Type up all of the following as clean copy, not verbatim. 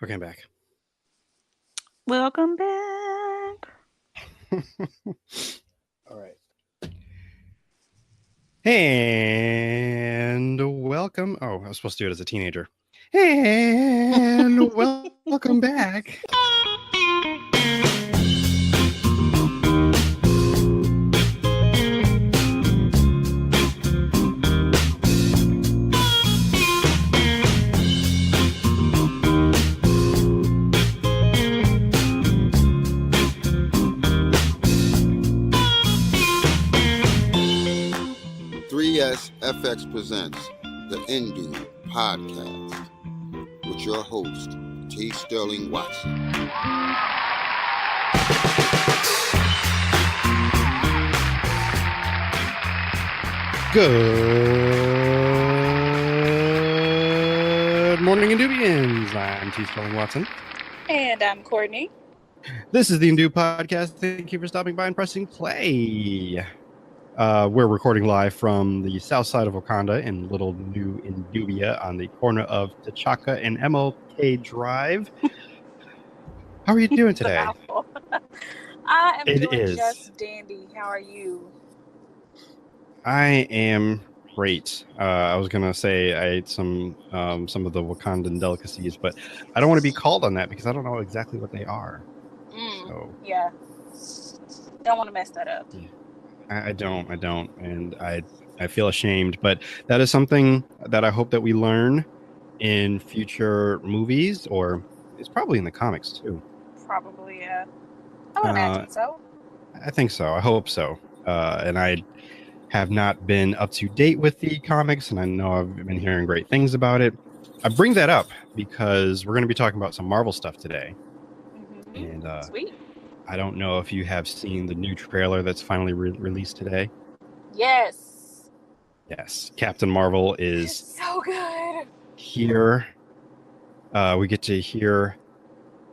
Okay, I'm back. Welcome back. All right. And welcome. Oh, I was supposed to do it as a teenager. And welcome back. FX presents the Indie Podcast with your host, T. Sterling Watson. Good morning, Indubians. I'm T. Sterling Watson. And I'm Kortney. This is the Indu Podcast. Thank you for stopping by and pressing play. We're recording live from the south side of Wakanda in Little New Indubia on the corner of T'Chaka and MLK Drive. How are you doing today? I am doing just dandy. How are you? I am great. I was gonna say I ate some of the Wakandan delicacies, but I don't want to be called on that because I don't know exactly what they are. So yeah, don't want to mess that up. Yeah. I don't, and I feel ashamed, but that is something that I hope that we learn in future movies, or it's probably in the comics too. Probably, yeah. I would imagine so. I think so. I hope so. And I have not been up to date with the comics, and I know I've been hearing great things about it. I bring that up because we're going to be talking about some Marvel stuff today. Mm-hmm. And sweet. I don't know if you have seen the new trailer that's finally released today. Yes. Captain Marvel is so good. Here. We get to hear.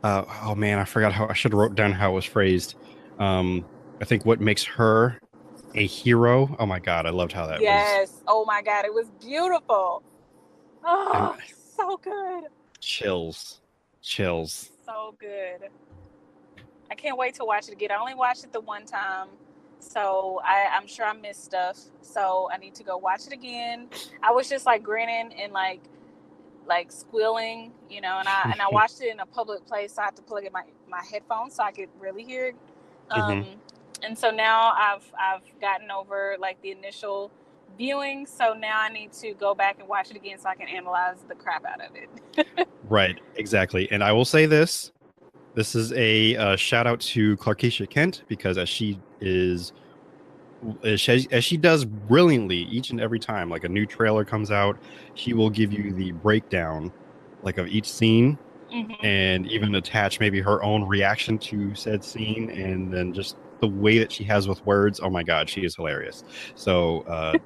Oh man, I forgot how I should have wrote down how it was phrased. I think what makes her a hero. Oh my god, I loved how that was. Yes. Oh my god, it was beautiful. Oh, so good. Chills. So good. I can't wait to watch it again. I only watched it the one time, so I'm sure I missed stuff. So I need to go watch it again. I was just like grinning and like squealing, you know, and I watched it in a public place, so I had to plug in my headphones so I could really hear it. And so now I've gotten over like the initial viewing, so now I need to go back and watch it again so I can analyze the crap out of it. Right, exactly. And I will say this is a shout out to Clarkeisha Kent, because as she does brilliantly each and every time, like a new trailer comes out, she will give you the breakdown like of each scene, and even attach maybe her own reaction to said scene, and then just the way that she has with words. Oh my god, she is hilarious. So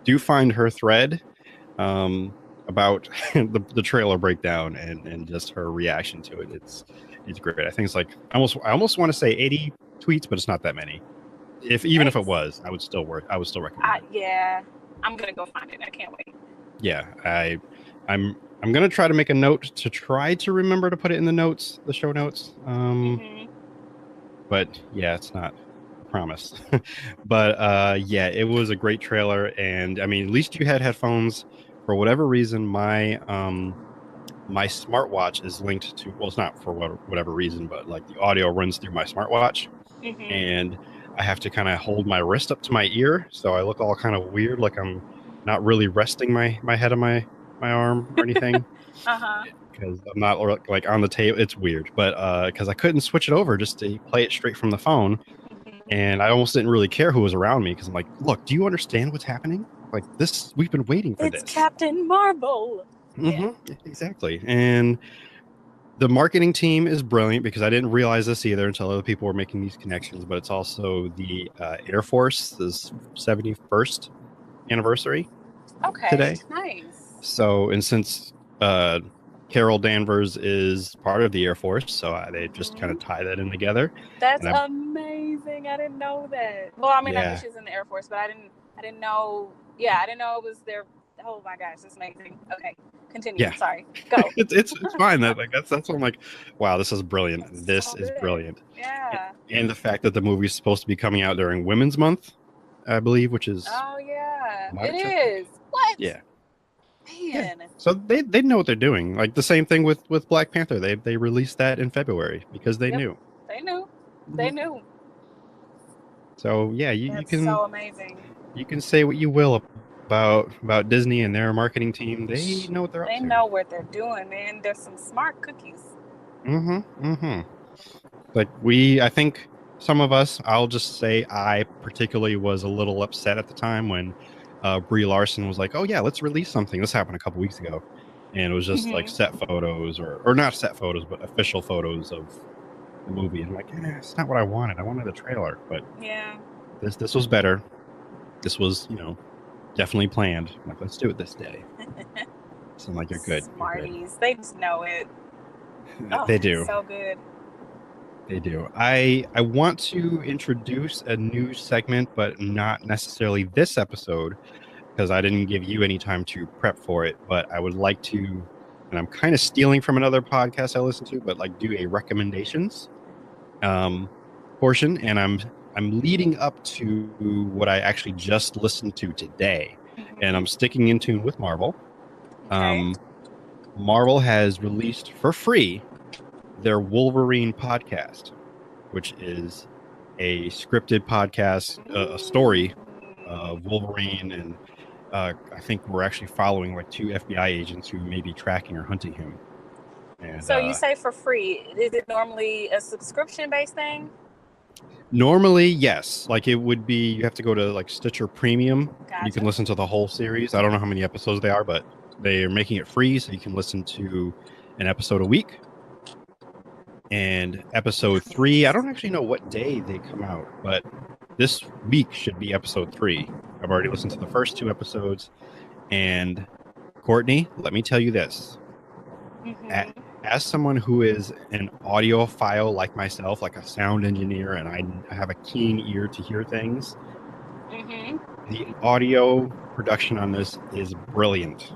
do find her thread about the trailer breakdown and just her reaction to it. It's great. I think it's like I almost want to say 80 tweets, but it's not that many. If it was, I would still recommend it. Yeah, I'm gonna go find it. I can't wait. Yeah, I'm gonna try to make a note to try to remember to put it in the show notes. But yeah, it's not a promise. But yeah, it was a great trailer, and I mean, at least you had headphones. For whatever reason, my smartwatch is linked to, well, it's not for whatever reason, but like the audio runs through my smartwatch, and I have to kind of hold my wrist up to my ear, so I look all kind of weird, like I'm not really resting my head on my arm or anything. Because I'm not like on the table. It's weird, but because I couldn't switch it over just to play it straight from the phone, and I almost didn't really care who was around me, because I'm like, look, do you understand what's happening? Like this, we've been waiting for this. It's Captain Marvel. Yeah. Exactly. And the marketing team is brilliant, because I didn't realize this either until other people were making these connections, but it's also the Air Force's 71st anniversary today. Nice. So, and since Carol Danvers is part of the Air Force, so they just kind of tie that in together. That's amazing. I didn't know that. Well, I mean, I knew she was in the Air Force, but I didn't know. Yeah, I didn't know it was their. Oh my gosh, that's amazing. Okay, Continue. Yeah. Sorry. Go. It's fine. That's what I'm like, wow, this is brilliant. This so is good. brilliant. Yeah. And the fact that the movie is supposed to be coming out during Women's Month, I believe, which is It March. is. What? Yeah. Man. Yeah. So they know what they're doing. Like the same thing with Black Panther. They released that in February because they knew. They knew. They knew. So yeah, you can so amazing. You can say what you will about Disney and their marketing team. They know what they're up to. They know what they're doing, man. They're some smart cookies. Like I think some of us, I'll just say I particularly was a little upset at the time when Brie Larson was like, "Oh yeah, let's release something." This happened a couple weeks ago, and it was just like set photos or not set photos, but official photos of the movie. And I'm like, it's not what I wanted. I wanted a trailer, but yeah, this was better. This was, definitely planned. I'm like, let's do it this day. So I'm like, you're good. Smarties. You're good. They just know it. They do. So good. They do. I want to introduce a new segment, but not necessarily this episode, because I didn't give you any time to prep for it. But I would like to, and I'm kind of stealing from another podcast I listen to, but like do a recommendations portion, and I'm leading up to what I actually just listened to today, and I'm sticking in tune with Marvel. Okay. Marvel has released for free their Wolverine podcast, which is a scripted podcast, a story of Wolverine, and I think we're actually following like 2 FBI agents who may be tracking or hunting him. And, so you say for free? Is it normally a subscription-based thing? Normally, yes. Like it would be, you have to go to like Stitcher Premium. Gotcha. You can listen to the whole series. I don't know how many episodes they are, but they are making it free, so you can listen to an episode a week. And episode 3, I don't actually know what day they come out, but this week should be episode 3. I've already listened to the first 2 episodes. And Kortney, let me tell you this. As someone who is an audiophile like myself, like a sound engineer, and I have a keen ear to hear things, the audio production on this is brilliant.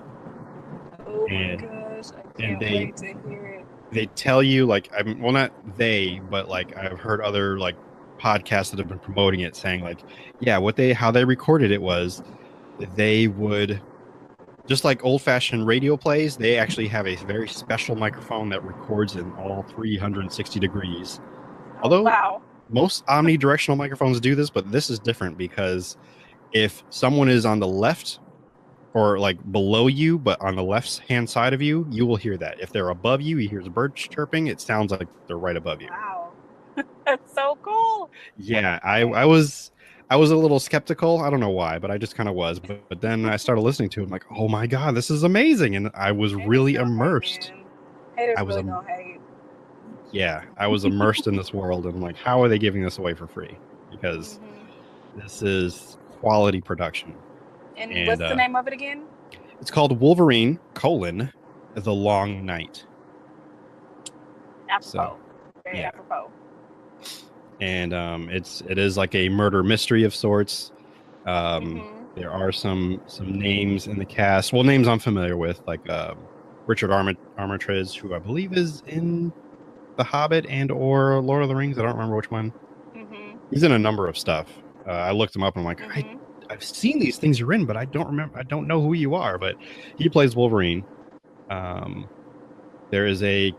Oh my gosh, I can't wait to hear it. They tell you, like, not they, but like I've heard other like podcasts that have been promoting it, saying like, yeah, how they recorded it was they would, just like old-fashioned radio plays, they actually have a very special microphone that records in all 360 degrees. Although most omnidirectional microphones do this, but this is different because if someone is on the left or like below you, but on the left hand side of you, you will hear that. If they're above you, you hear the birds chirping. It sounds like they're right above you. Wow, that's so cool. Yeah, I was a little skeptical. I don't know why, but I just kind of was. But then I started listening to it. I'm like, oh my god, this is amazing, and I was really immersed. Haters really gonna hate. Yeah, I was immersed in this world, and I'm like, how are they giving this away for free? Because this is quality production. And what's the name of it again? It's called Wolverine: The Long Night. Apropos. Very apropos. And it is like a murder mystery of sorts. There are some names in the cast. Well, names I'm familiar with, like Richard Armitage, who I believe is in The Hobbit and or Lord of the Rings. I don't remember which one. He's in a number of stuff. I looked him up and I'm like, I've seen these things you're in, but I don't remember. I don't know who you are. But he plays Wolverine. There is a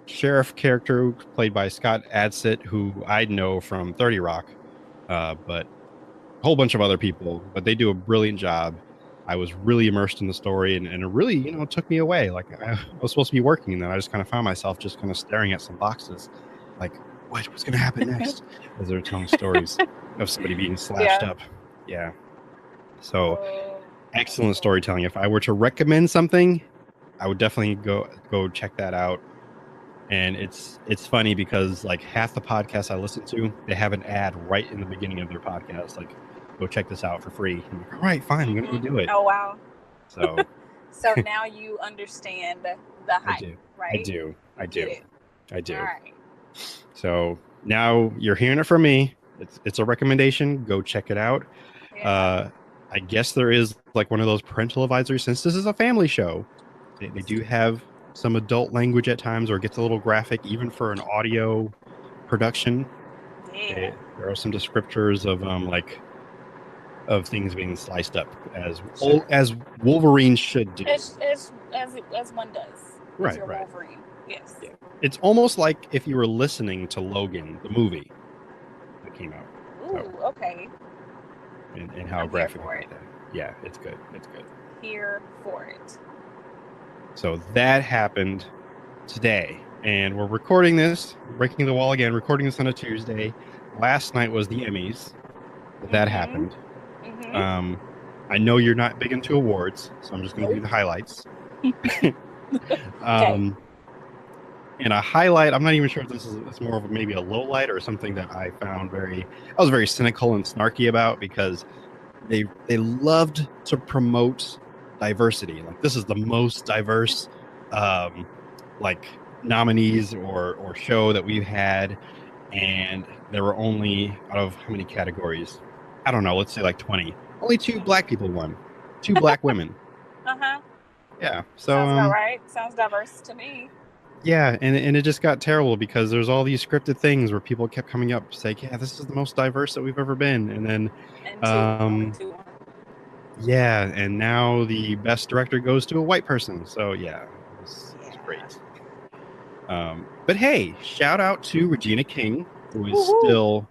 sheriff character played by Scott Adsit, who I know from 30 Rock, but a whole bunch of other people. But they do a brilliant job. I was really immersed in the story, and it really, took me away. Like I was supposed to be working, and then I just kind of found myself just kind of staring at some boxes, like what's going to happen next? As they're telling stories of somebody being slashed up. Yeah. So excellent storytelling. If I were to recommend something, I would definitely go check that out. And it's funny because like half the podcasts I listen to, they have an ad right in the beginning of their podcast. Like, go check this out for free. I'm like, all right, fine, I'm gonna go do it. Oh wow. So so now you understand the hype, right? I do. All right. So now you're hearing it from me. It's a recommendation. Go check it out. I guess there is like one of those parental advisories, since this is a family show. They do have some adult language at times, or it gets a little graphic, even for an audio production. Yeah. There are some descriptors of of things being sliced up Sure. as Wolverine should do. As one does. Right, Your right. Wolverine. Yes. Yeah. It's almost like if you were listening to Logan, the movie that came out. Ooh, okay. And how I'm here graphic for about it. that. Yeah, it's good. It's good. Here for it. So that happened today, and we're recording this, breaking the wall again, recording this on a Tuesday. Last night was the Emmys. That happened. I know you're not big into awards, so I'm just going to do the highlights. Okay. And a highlight, I'm not even sure if it's more of maybe a low light or something that I was very cynical and snarky about, because they loved to promote diversity. Like, this is the most diverse like nominees or show that we've had, and there were only, out of how many categories, I don't know, let's say like 20, only 2 black people won, 2 black women. Yeah, so sounds about right. Sounds diverse to me. yeah, and it just got terrible because there's all these scripted things where people kept coming up saying, yeah, this is the most diverse that we've ever been, and then And two. yeah, and now the best director goes to a white person. So yeah, it was great. But hey, shout out to Regina King, who is still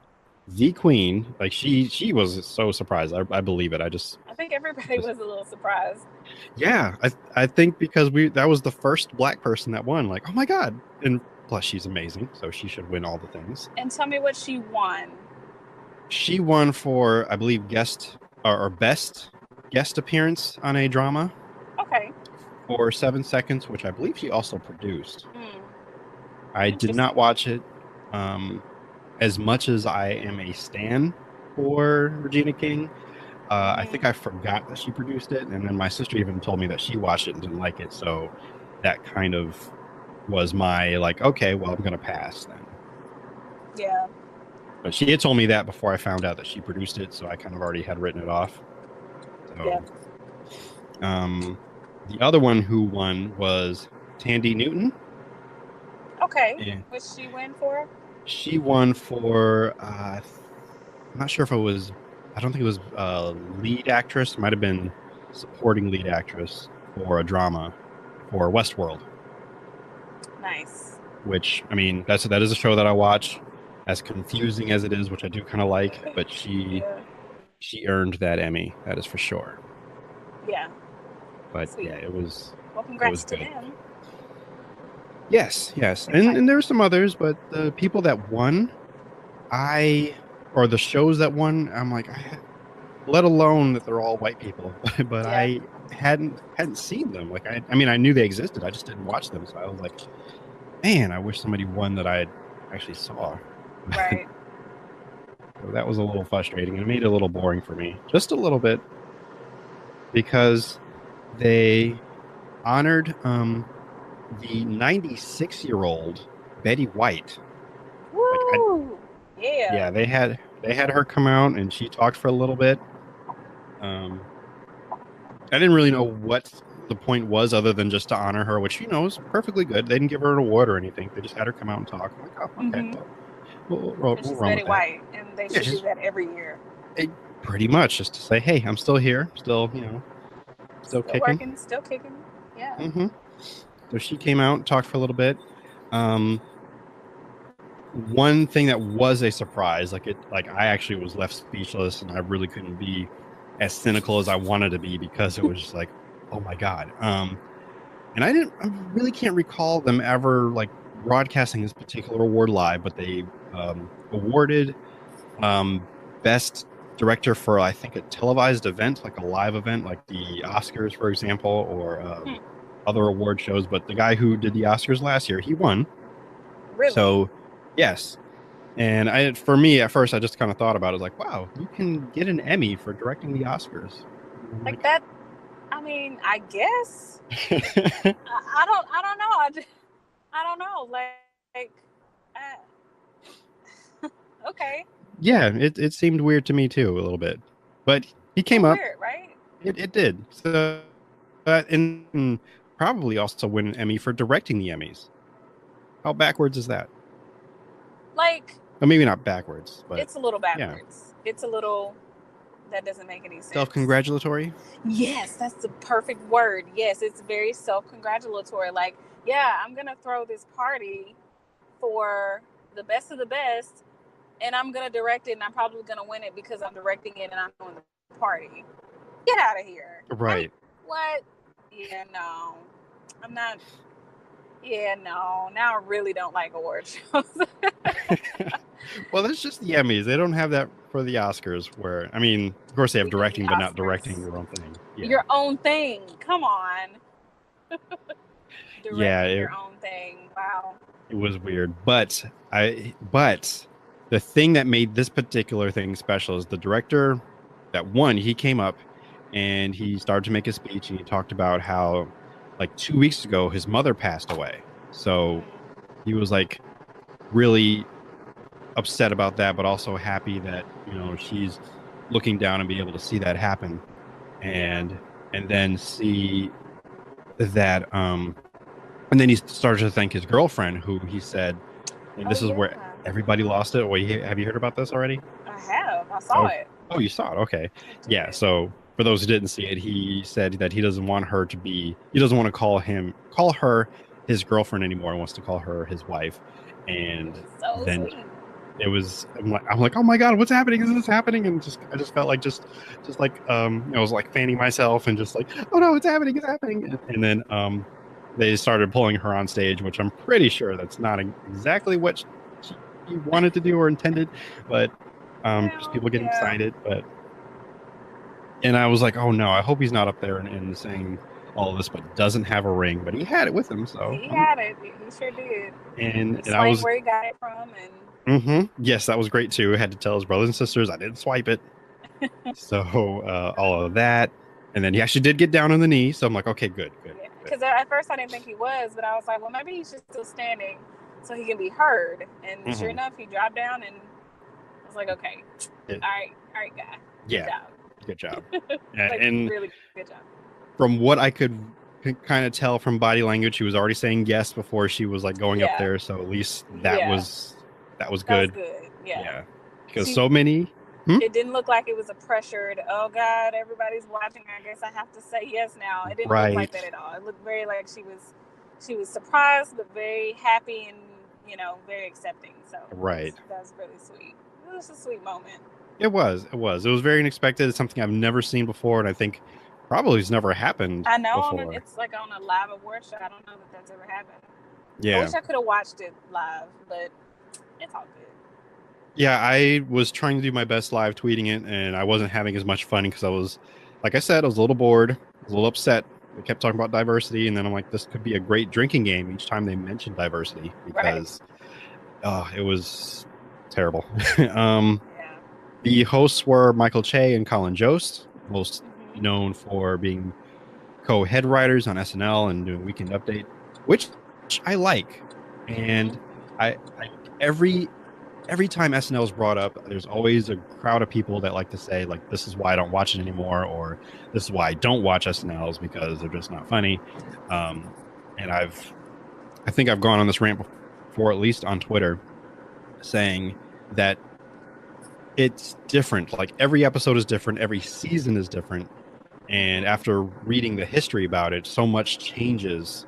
the queen. Like, she was so surprised. I believe it. I think everybody was a little surprised. Yeah, I think because that was the first black person that won. Like, oh my god! And plus, she's amazing, so she should win all the things. And tell me what she won. She won for, I believe, best guest appearance on a drama. Okay. For 7 seconds, which I believe she also produced. I did not watch it. As much as I am a stan for Regina King, I think I forgot that she produced it, and then my sister even told me that she watched it and didn't like it. So that kind of was my, like, okay, well, I'm gonna pass then. Yeah. But she had told me that before I found out that she produced it, so I kind of already had written it off. So, yeah. The other one who won was Tandy Newton. Okay. Yeah. What did she win for? She won for, I'm not sure if it was, I don't think it was lead actress. It might have been supporting lead actress for a drama for Westworld. Nice. Which, I mean, that is a show that I watch, as confusing as it is, which I do kind of like, but she earned that Emmy. That is for sure. Yeah. But yeah, it was. Well, congrats to them. Yes. And there were some others, but the people that won, or the shows that won, I'm like, let alone that they're all white people, but I hadn't seen them. Like, I mean, I knew they existed. I just didn't watch them. So I was like, man, I wish somebody won that I actually saw. Right. So that was a little frustrating. It made it a little boring for me, just a little bit, because they honored the 96-year-old Betty White. Woo! Yeah, they had her come out, and she talked for a little bit. I didn't really know what the point was, other than just to honor her, which, is perfectly good. They didn't give her an award or anything. They just had her come out and talk. I'm like, oh, okay. We'll she's run Betty with White, and they should do that every year. Pretty much, just to say, hey, I'm still here, still kicking, working, still kicking. Yeah. So she came out and talked for a little bit. One thing that was a surprise, I actually was left speechless, and I really couldn't be as cynical as I wanted to be, because it was just like, oh my god. And I really can't recall them ever broadcasting this particular award live, but they awarded best director for, I think, a televised event, like a live event, like the Oscars, for example, or other award shows. But the guy who did the Oscars last year, he won. Really? So, yes. And for me, at first, I just kind of thought about it, like, wow, you can get an Emmy for directing the Oscars. Like that. I mean, I guess. I don't know. I don't know. Okay. Yeah, it seemed weird to me too, a little bit, but he came up. Weird, right? It did. So, in probably also win an Emmy for directing the Emmys. How backwards is that? Like, well, maybe not backwards, but it's a little backwards. Yeah. It's a little, that doesn't make any sense. Self-congratulatory? Yes, that's the perfect word. Yes, it's very self-congratulatory. Like, yeah, I'm going to throw this party for the best of the best, and I'm going to direct it, and I'm probably going to win it because I'm directing it and I'm doing the party. Get out of here. Right. What? Yeah, no. I'm not. Yeah, no. Now I really don't like award shows. Well, that's just the Emmys. They don't have that for the Oscars, where, I mean, of course they have directing, but not directing your own thing. Yeah. Your own thing. Come on. Directing your own thing. Wow. It was weird. But the thing that made this particular thing special is the director that won. He came up and he started to make a speech, and he talked about how, like, 2 weeks ago, his mother passed away. So he was like really upset about that, but also happy that, you know, she's looking down and be able to see that happen, and then see that and then he started to thank his girlfriend, who he said, and this is where everybody lost it. Wait, have you heard about this already? I have. I saw it. Oh, you saw it. Okay. Yeah. So for those who didn't see it, he said that he doesn't want her to be, he doesn't want to call her his girlfriend anymore. He wants to call her his wife. And so then sweet. It was, I'm like, oh my God, what's happening? Is this happening? And I just felt like just like, I was like fanning myself and just like, oh no, it's happening. And then, they started pulling her on stage, which I'm pretty sure that's not exactly what she wanted to do or intended, but, just people getting excited, and I was like, oh no, I hope he's not up there and saying all of this, but doesn't have a ring, but he had it with him. So he had it. He sure did. And I was where he got it from. And yes, that was great too. I had to tell his brothers and sisters I didn't swipe it. So all of that, and then he actually did get down on the knee. So I'm like, okay, good. Because at first I didn't think he was, but I was like, well, maybe he's just still standing so he can be heard. And sure enough, he dropped down, and I was like, okay, all right, guy. Good job. Like, and really good job. From what I could kind of tell from body language, she was already saying yes before she was like going up there. So at least that was good. That was good. Yeah. Because so many. It didn't look like it was a pressured, oh God, everybody's watching, I guess I have to say yes now. It didn't look like that at all. It looked very like she was surprised, but very happy and, you know, very accepting. So that was really sweet. It was a sweet moment. It was very unexpected. It's something I've never seen before, and I think probably has never happened. I know before. It's like on a live award show. I don't know that that's ever happened. Yeah, I wish I could have watched it live, but it's all good. Yeah, I was trying to do my best live tweeting it, and I wasn't having as much fun because I was, like I said, I was a little bored, I was a little upset. They kept talking about diversity, and then I'm like, this could be a great drinking game each time they mentioned diversity, because it was terrible. The hosts were Michael Che and Colin Jost, most known for being co-head writers on SNL and doing Weekend Update, which I like. And I every time SNL is brought up, there's always a crowd of people that like to say, like, this is why I don't watch it anymore, or this is why I don't watch SNLs, because they're just not funny. And I think I've gone on this rant before, at least on Twitter, saying that it's different. Like, every episode is different, every season is different, and after reading the history about it, so much changes.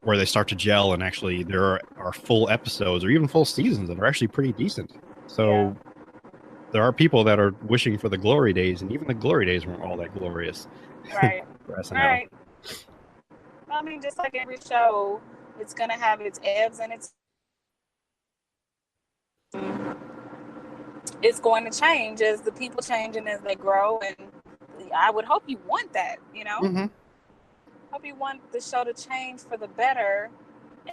Where they start to gel, and actually there are full episodes or even full seasons that are actually pretty decent. So there are people that are wishing for the glory days, and even the glory days weren't all that glorious. Right. For SNL. Right. I mean, just like every show, it's going to have its ebbs and it's going to change as the people change and as they grow. And I would hope you want that, you know? Mm-hmm. Hope you want the show to change for the better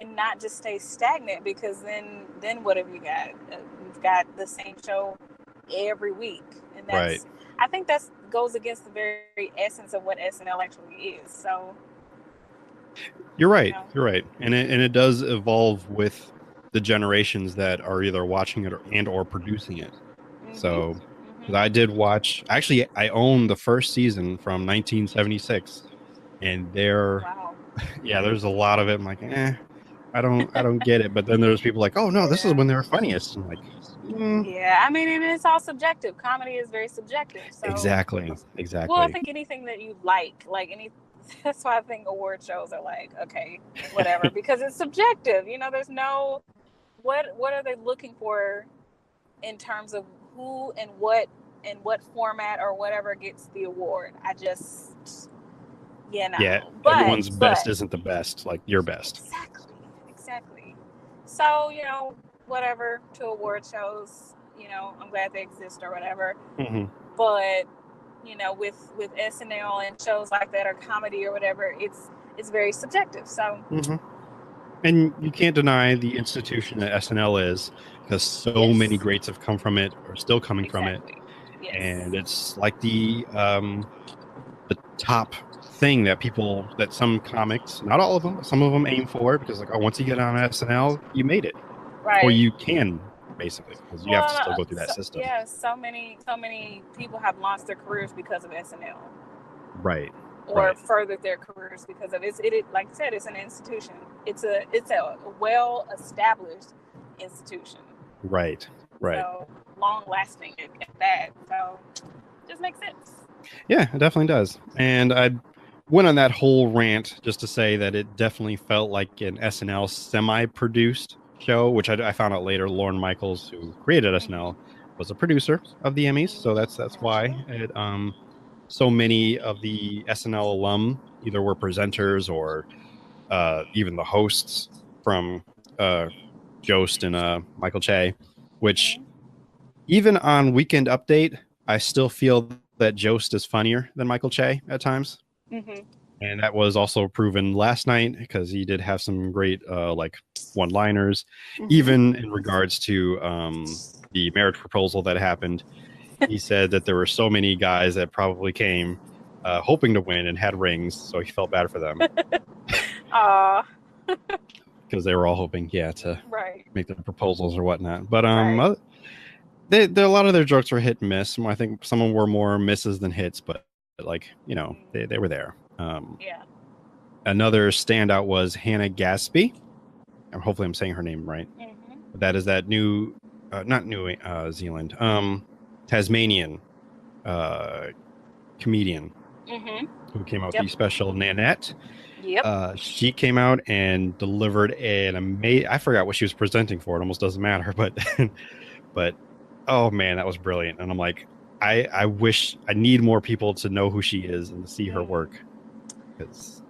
and not just stay stagnant, because then what have you got? You've got the same show every week, and that's I think that goes against the very essence of what SNL actually is. So you're right, you're right, and it does evolve with the generations that are either watching it or producing it. So I did watch. Actually, I own the first season from 1976. and they're Wow. yeah, there's a lot of it. I'm like, I don't get it. But then there's people like, oh no, this is when they were funniest. I'm like, yeah, I mean, and it's all subjective. Comedy is very subjective. So exactly. well, I think anything that you like any. That's why I think award shows are like, okay, whatever, because it's subjective. You know, there's no what are they looking for in terms of who and what format or whatever gets the award. I just, Yeah, but everyone's best isn't the best, like your best. Exactly. So, whatever to award shows, I'm glad they exist or whatever. Mm-hmm. But, with SNL and shows like that or comedy or whatever, it's very subjective. So. Mm-hmm. And you can't deny the institution that SNL is, because so many greats have come from it or still coming from it. Yes. And it's like the top thing that some comics, not all of them, but some of them aim for, because like, oh, once you get on SNL, you made it. Right. Or you can, basically, because you have to still go through that system. Yeah, so many people have lost their careers because of SNL. Right. Or furthered their careers because of it. Like I said, it's an institution. It's a well-established institution. Right. So long-lasting at that. So just makes sense. Yeah, it definitely does. And I went on that whole rant just to say that it definitely felt like an SNL semi-produced show, which I found out later. Lorne Michaels, who created SNL, was a producer of the Emmys, so that's why it so many of the SNL alum either were presenters or even the hosts from Jost and Michael Che, which even on Weekend Update, I still feel that Jost is funnier than Michael Che at times. Mm-hmm. And that was also proven last night, because he did have some great like one-liners, even in regards to the marriage proposal that happened. He said that there were so many guys that probably came hoping to win and had rings, so he felt bad for them. Because they were all hoping, to make the proposals or whatnot. But a lot of their jokes were hit and miss. I think some of them were more misses than hits, but like, they were there. Another standout was Hannah Gadsby. Hopefully I'm saying her name right. But that is that new, not New Zealand, Tasmanian comedian who came out with the special Nanette. She came out and delivered an amazing, I forgot what she was presenting for. It almost doesn't matter, but oh man, that was brilliant. And I'm like, I wish, I need more people to know who she is and to see her work.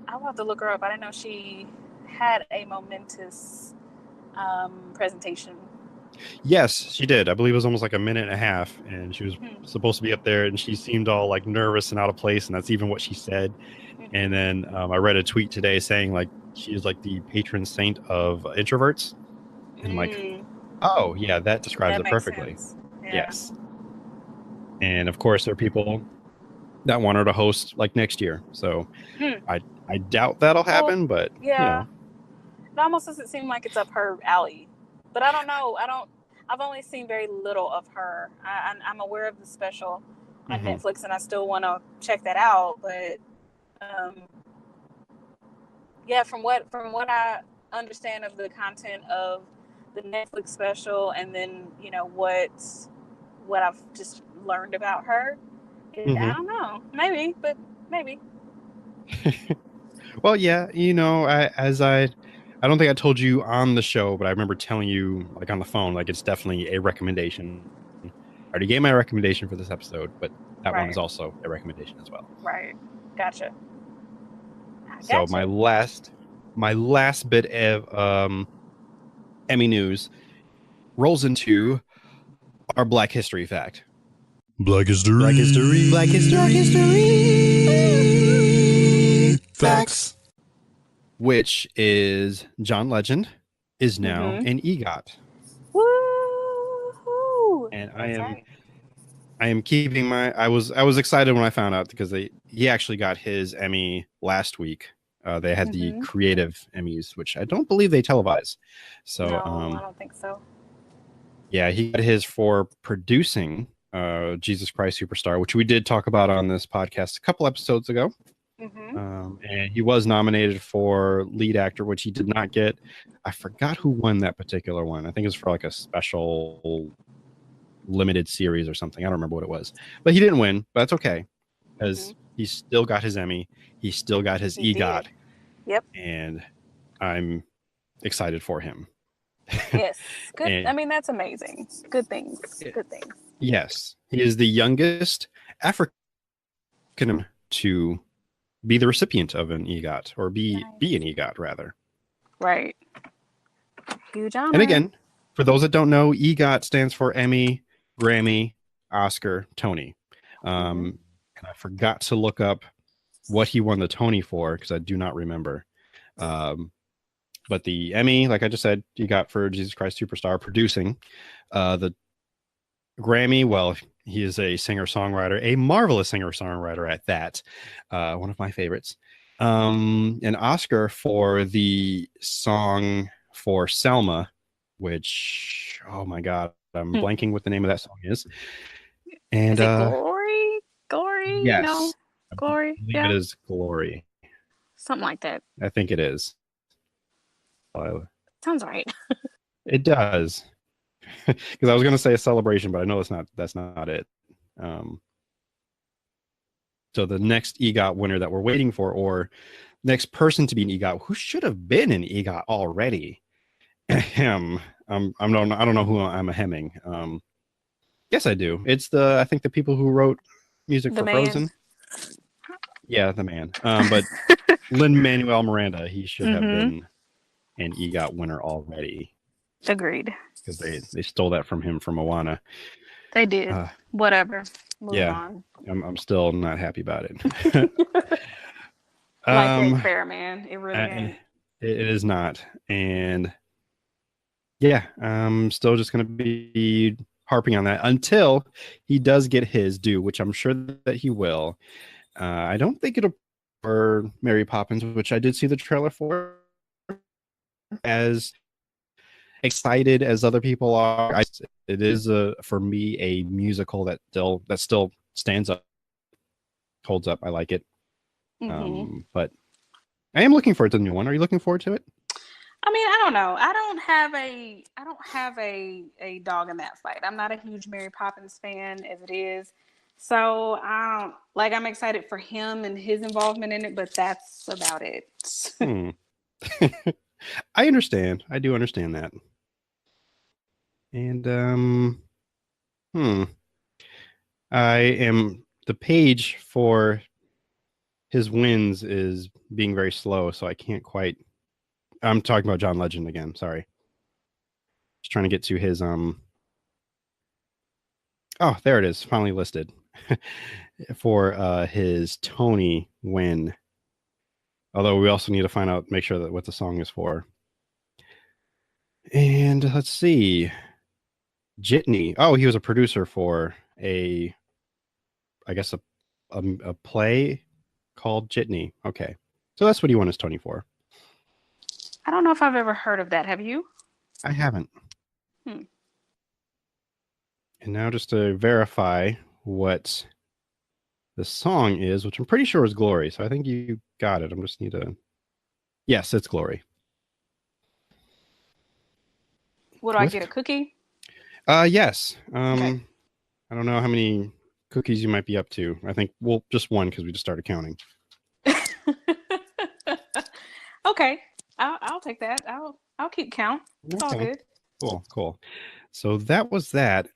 I'll have to look her up. I didn't know she had a momentous presentation. Yes, she did. I believe it was almost like a minute and a half, and she was supposed to be up there, and she seemed all like nervous and out of place, and that's even what she said. And then I read a tweet today saying like she's like the patron saint of introverts, and I'm like, oh yeah, that describes it perfectly. Yes. And of course, there are people that want her to host like next year, so I doubt that'll happen, but it almost doesn't seem like it's up her alley. But I don't know. I've only seen very little of her. I'm aware of the special on Netflix, and I still want to check that out. But from what I understand of the content of the Netflix special, and then what I've just learned about her, I don't know. Maybe. Well, yeah, I don't think I told you on the show, but I remember telling you like on the phone, like it's definitely a recommendation. I already gave my recommendation for this episode, but that one is also a recommendation as well. Right. Gotcha. So my last bit of Emmy news rolls into our Black History fact. Black History facts. Which is John Legend is now an EGOT. Woo-hoo! And I am keeping my. I was excited when I found out, because he actually got his Emmy last week. They had the creative Emmys, which I don't believe they televise. So no, I don't think so. Yeah, he got his for producing Jesus Christ Superstar, which we did talk about on this podcast a couple episodes ago. And he was nominated for lead actor, which he did not get. I forgot who won that particular one. I think it was for like a special limited series or something. I don't remember what it was, but he didn't win. But that's okay, because he still got his Emmy. He still got his EGOT. Yep. And I'm excited for him. Yes. Good. I mean, that's amazing. Good things. Good things. Yes. He is the youngest African to be the recipient of an EGOT, or be an EGOT rather. Right. Huge honor. And again, for those that don't know, EGOT stands for Emmy, Grammy, Oscar, Tony. And I forgot to look up what he won the Tony for, because I do not remember. But the Emmy, like I just said, he got for Jesus Christ Superstar producing. The Grammy, well, he is a singer-songwriter, a marvelous singer-songwriter at that. One of my favorites. An Oscar for the song for Selma, which, oh my God, I'm blanking what the name of that song is. And is it Glory? Glory? Yes. No? Glory? I believe it is Glory. Something like that. I think it is. Sounds right. It does. Because I was going to say a celebration, but I know that's not it. So the next EGOT winner that we're waiting for, or next person to be an EGOT, who should have been an EGOT already. I don't know who I'm a hemming. Yes, I do. It's I think the people who wrote music for Frozen. Yeah, the man. But Lin-Manuel Miranda, he should have been an EGOT winner already. Agreed. Because they stole that from him from Moana. They did. Whatever. Moving on. I'm still not happy about it. Life ain't fair, man. It really ain't. It is not. And yeah, I'm still just going to be harping on that until he does get his due, which I'm sure that he will. I don't think it'll for Mary Poppins, which I did see the trailer for. As excited as other people are, it is for me a musical that still stands up, holds up. I like it. But I am looking forward to the new one. Are you looking forward to it? I mean, I don't know. I don't have a dog in that fight. I'm not a huge Mary Poppins fan as it is. So I'm excited for him and his involvement in it, but that's about it. I understand. I do understand that. And the page for his wins is being very slow, so I can't quite. I'm talking about John Legend again. Sorry. Just trying to get to his Oh, there it is. Finally listed for his Tony win. Although we also need to make sure that what the song is for. And let's see. Jitney. Oh, he was a producer for a play called Jitney. Okay. So that's what he won his Tony for. I don't know if I've ever heard of that. Have you? I haven't. And now just to verify what the song is, which I'm pretty sure is Glory. So I think you got it. I just need to. Yes, it's Glory. What do I get? A cookie? Yes. Okay. I don't know how many cookies you might be up to. I think just one because we just started counting. Okay. I'll take that. I'll keep count. It's all good. Cool. So that was that.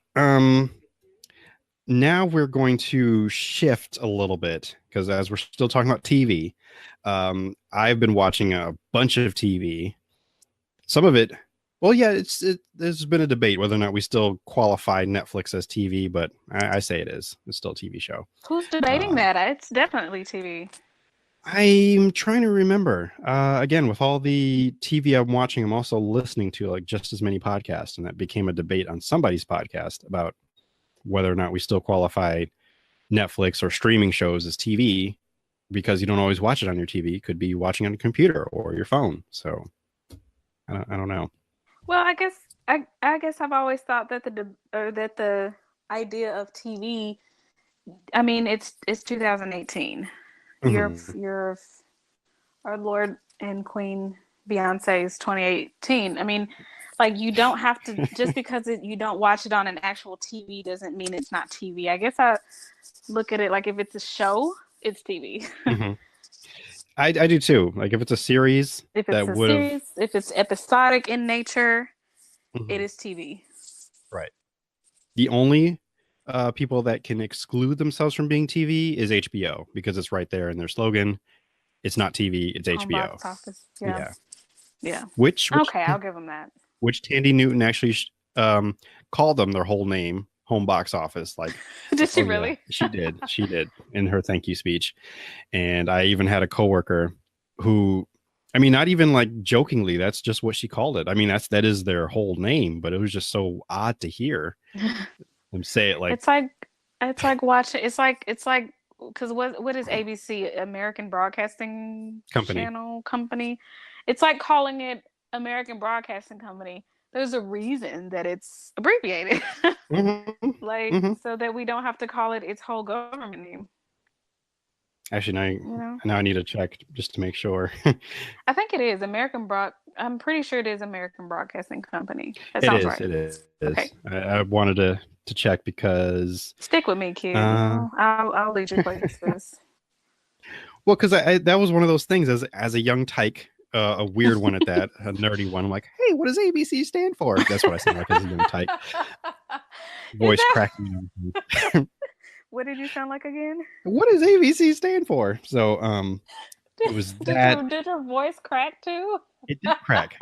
Now we're going to shift a little bit because as we're still talking about TV, I've been watching a bunch of TV. Some of it, well, yeah, there's been a debate whether or not we still qualify Netflix as TV, but I say it is. It's still a TV show. Who's debating that? It's definitely TV. I'm trying to remember. Again, with all the TV I'm watching, I'm also listening to like just as many podcasts, and that became a debate on somebody's podcast about whether or not we still qualify Netflix or streaming shows as TV, because you don't always watch it on your TV. You could be watching on a computer or your phone. So I don't know. Well, I guess I've always thought that the idea of TV. I mean, it's 2018. your our Lord and Queen Beyonce's 2018. I mean, like, you don't have to, just because you don't watch it on an actual TV doesn't mean it's not TV. I guess I look at it like, if it's a show, it's TV. I do too. Like, if it's a series, If it's a series, if it's episodic in nature, it is TV. Right. The only people that can exclude themselves from being TV is HBO, because it's right there in their slogan. It's not TV, it's HBO. Box office. Yeah. Which okay, I'll give them that. Which Tandy Newton actually called them their whole name, home box office. Like, did she really? Yeah, she did in her thank you speech. And I even had a coworker who, I mean, not even like jokingly, that's just what she called it. I mean, that is their whole name, but it was just so odd to hear them say it. Like, it's like watching. It's like because what is ABC, American Broadcasting Company? It's like calling it American Broadcasting Company. There's a reason that it's abbreviated, so that we don't have to call it its whole government name. Actually, now I need to check just to make sure. I think it is I'm pretty sure it is American Broadcasting Company. That sounds right. It is. Okay. I wanted to check because. Stick with me, kid. I'll lead you places. Well, because that was one of those things as a young tyke. A weird one at that, a nerdy one. I'm like, hey, what does ABC stand for? That's what I sound like as a young type. Voice cracking. What did you sound like again? What does ABC stand for? So, it was that. Did your voice crack too? It did crack.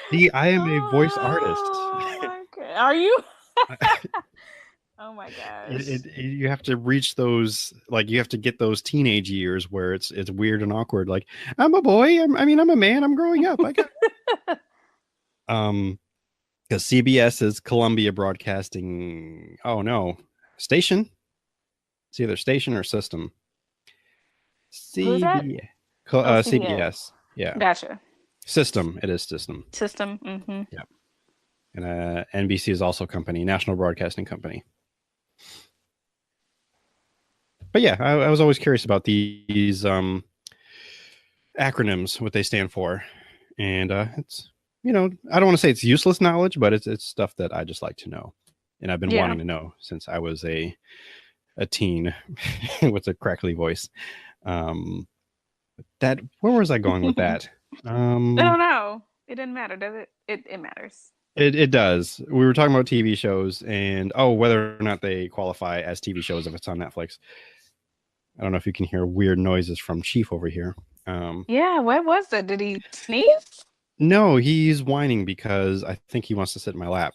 See, I am a voice artist. Are you? Oh my gosh. You have to reach those, like, you have to get those teenage years where it's weird and awkward. Like, I'm a boy. I'm a man. I'm growing up. I got because CBS is Columbia Broadcasting. Oh no, station. It's either station or system. CBS. CBS. Yeah. Gotcha. System. It is system. System. Mm-hmm. Yeah. And NBC is also company, National Broadcasting Company. But yeah, I was always curious about these acronyms, what they stand for. And it's, I don't want to say it's useless knowledge, but it's stuff that I just like to know. And I've been wanting to know since I was a teen with a crackly voice. Where was I going with that? I don't know. It doesn't matter, does it? It matters. It does. We were talking about TV shows and whether or not they qualify as TV shows if it's on Netflix. I don't know if you can hear weird noises from Chief over here. Yeah, what was it? Did he sneeze? No, he's whining because I think he wants to sit in my lap.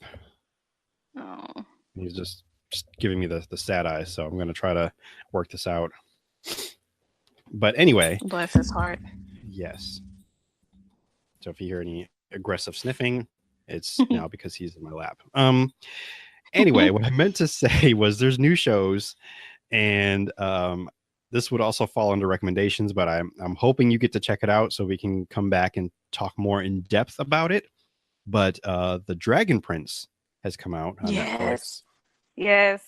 Oh. He's just giving me the sad eyes, so I'm going to try to work this out. But anyway. Bless his heart. Yes. So if you hear any aggressive sniffing, it's now because he's in my lap. Anyway, what I meant to say was there's new shows, and this would also fall under recommendations, but I'm hoping you get to check it out so we can come back and talk more in depth about it. But the Dragon Prince has come out on Netflix. Yes.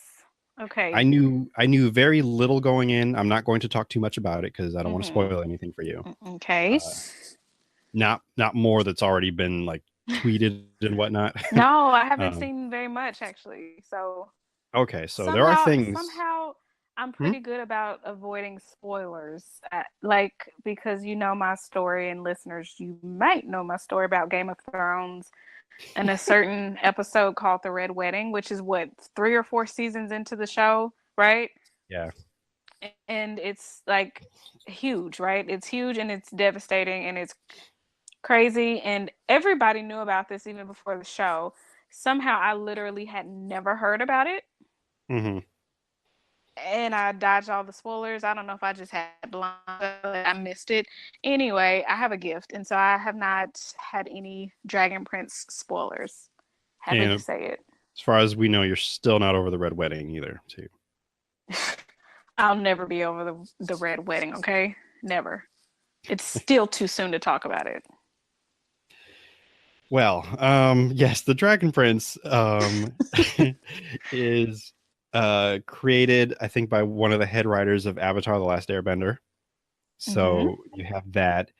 Okay. I knew very little going in. I'm not going to talk too much about it because I don't want to spoil anything for you. Okay. Not more that's already been like tweeted and whatnot. No, I haven't seen very much actually. So okay, so there are things. Somehow I'm pretty good about avoiding spoilers, because my story, and listeners, you might know my story about Game of Thrones and a certain episode called The Red Wedding, which is 3 or 4 seasons into the show, right? Yeah. And it's like huge, right? It's huge and it's devastating and it's crazy, and everybody knew about this even before the show. Somehow I literally had never heard about it. Mm-hmm. And I dodged all the spoilers. I don't know if I just had I missed it. Anyway, I have a gift, and so I have not had any Dragon Prince spoilers. Happy to say it. As far as we know, you're still not over the Red Wedding either, too. I'll never be over the Red Wedding, okay? Never. It's still too soon to talk about it. Well, yes, the Dragon Prince is created, I think, by one of the head writers of Avatar: The Last Airbender. So you have that.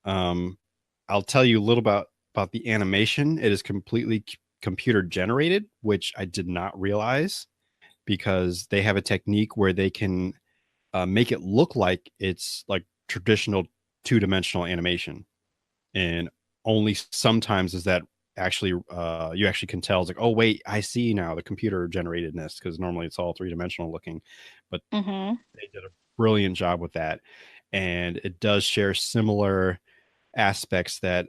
I'll tell you a little about the animation. It is completely computer generated, which I did not realize, because they have a technique where they can make it look like it's like traditional two-dimensional animation, and only sometimes is that actually you actually can tell. It's like, oh wait, I see now the computer generatedness, because normally it's all three-dimensional looking, but they did a brilliant job with that. And it does share similar aspects that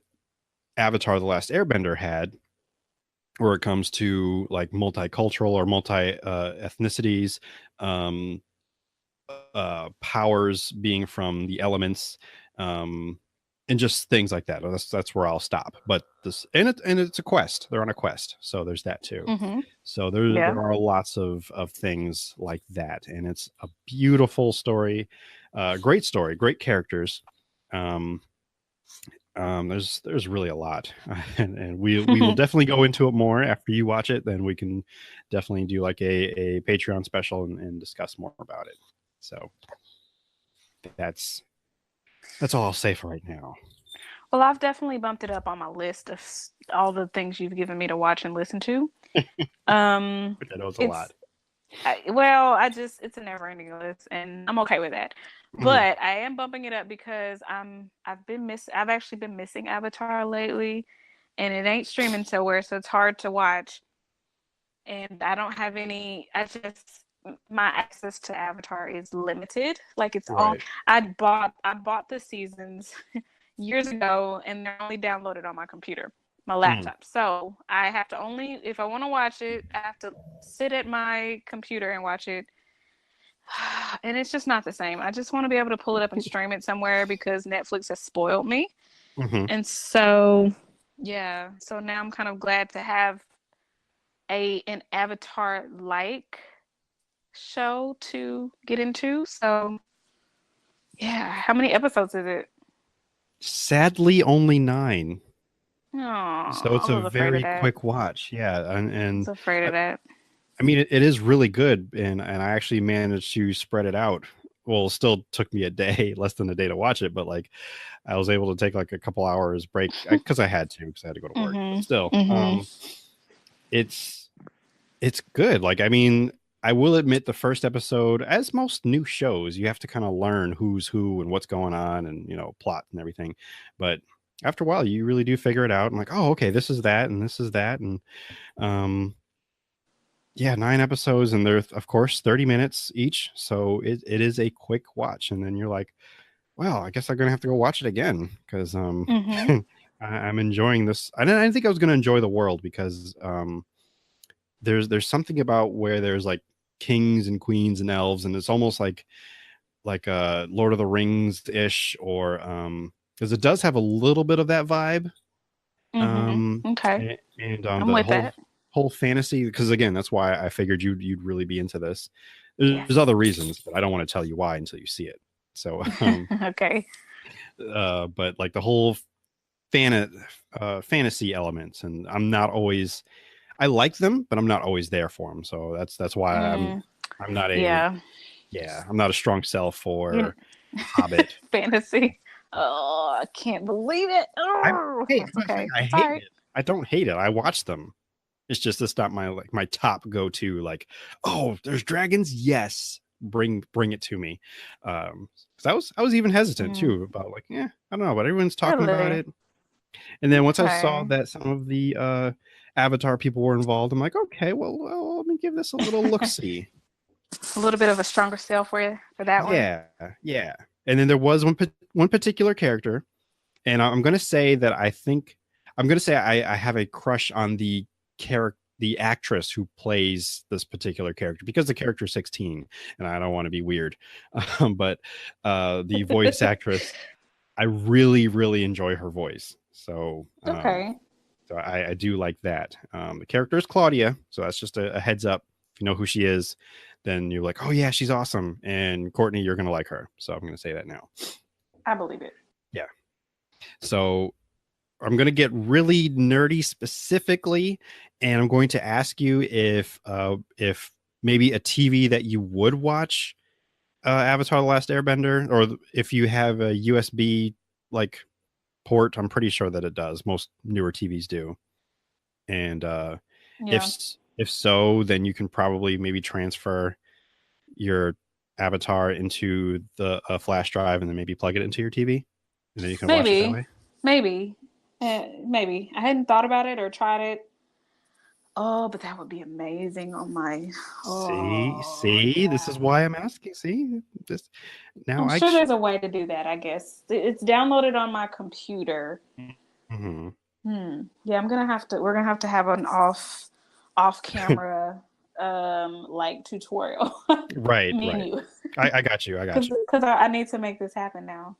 Avatar: The Last Airbender had, where it comes to like multicultural or multi ethnicities, powers being from the elements, and just things like that. That's where I'll stop. But this, and it's a quest. They're on a quest, so there's that too. So there are lots of things like that, and it's a beautiful story, great story, great characters. There's really a lot, and we will definitely go into it more after you watch it. Then we can definitely do like a Patreon special and discuss more about it. So that's all I'll say for right now. Well, I've definitely bumped it up on my list of all the things you've given me to watch and listen to. Which I know it's a lot. It's a never-ending list, and I'm okay with that. But I am bumping it up because I've actually been missing Avatar lately, and it ain't streaming somewhere, so it's hard to watch. And I don't have any. My access to Avatar is limited. Like it's all I bought the seasons years ago, and they're only downloaded on my computer, my laptop. So I have to only, if I want to watch it, I have to sit at my computer and watch it. And it's just not the same. I just want to be able to pull it up and stream it somewhere, because Netflix has spoiled me. And so, yeah. So now I'm kind of glad to have an Avatar-like show to get into. So, yeah. How many episodes is it? Sadly, only 9. Oh, so it's a very quick watch. Yeah, and I was afraid of that. I mean, it is really good, and I actually managed to spread it out. Well, it still took me a day, less than a day to watch it, but like I was able to take like a couple hours break because I had to go to work. But still, it's good. Like, I mean, I will admit the first episode, as most new shows, you have to kind of learn who's who and what's going on, and plot and everything. But after a while, you really do figure it out. I'm like, oh, okay, this is that, and this is that, and yeah, 9 episodes, and they're of course 30 minutes each, so it is a quick watch. And then you're like, well, I guess I'm gonna have to go watch it again, because I'm enjoying this. I didn't think I was gonna enjoy the world, because there's something about where there's like kings and queens and elves, and it's almost like Lord of the Rings ish, or because it does have a little bit of that vibe. Okay, and I'm with that whole fantasy, because again, that's why I figured you'd really be into this. There's other reasons, but I don't want to tell you why until you see it. So okay. But like the whole fantasy elements, and I'm not always, I like them, but I'm not always there for them. So that's why I'm not I'm not a strong sell for Hobbit fantasy. Oh, I can't believe it. Oh, I hate it. I don't hate it. I watch them. It's just, it's not my top go-to. Like, oh, there's dragons. Yes, bring it to me. Because I was even hesitant too about like, I don't know, but everyone's talking about it. And then once I saw that some of the Avatar people were involved, I'm like, okay, well, let me give this a little look-see. A little bit of a stronger sell for that one. Yeah. And then there was one particular character, and I'm going to say that I have a crush on the actress who plays this particular character, because the character is 16, and I don't want to be weird, but the voice actress, I really, really enjoy her voice. So so I do like that. The character is Claudia, so that's just a heads up. If you know who she is, then you're like, oh yeah, she's awesome. And Kortney, you're gonna like her. So I'm gonna say that now. I believe it. Yeah. So I'm gonna get really nerdy specifically, and I'm going to ask you if maybe a TV that you would watch Avatar: The Last Airbender, or if you have a USB like port, I'm pretty sure that it does. Most newer TVs do. And Yeah. if so, then you can probably maybe transfer your Avatar into the flash drive and then maybe plug it into your TV, and then you can watch it that way. Maybe. Maybe. I hadn't thought about it or tried it. Oh, but that would be amazing on my. See, this is why I'm asking. See, this now I'm sure there's a way to do that. I guess it's downloaded on my computer. Mm-hmm. Yeah, I'm gonna have to. We're gonna have to have an off camera like tutorial. Right. menu. Right. I got you. Because I need to make this happen now.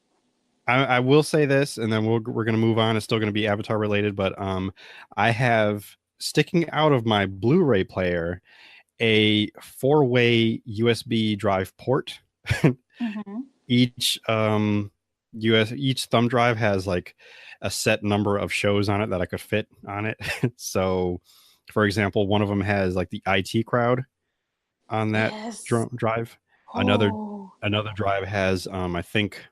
I will say this, and then we're gonna move on. It's still gonna be Avatar related, but I have sticking out of my Blu-ray player a 4-way USB drive port. Mm-hmm. Each thumb drive has like a set number of shows on it that I could fit on it. So, for example, one of them has like the IT Crowd on that drive. Another drive has I think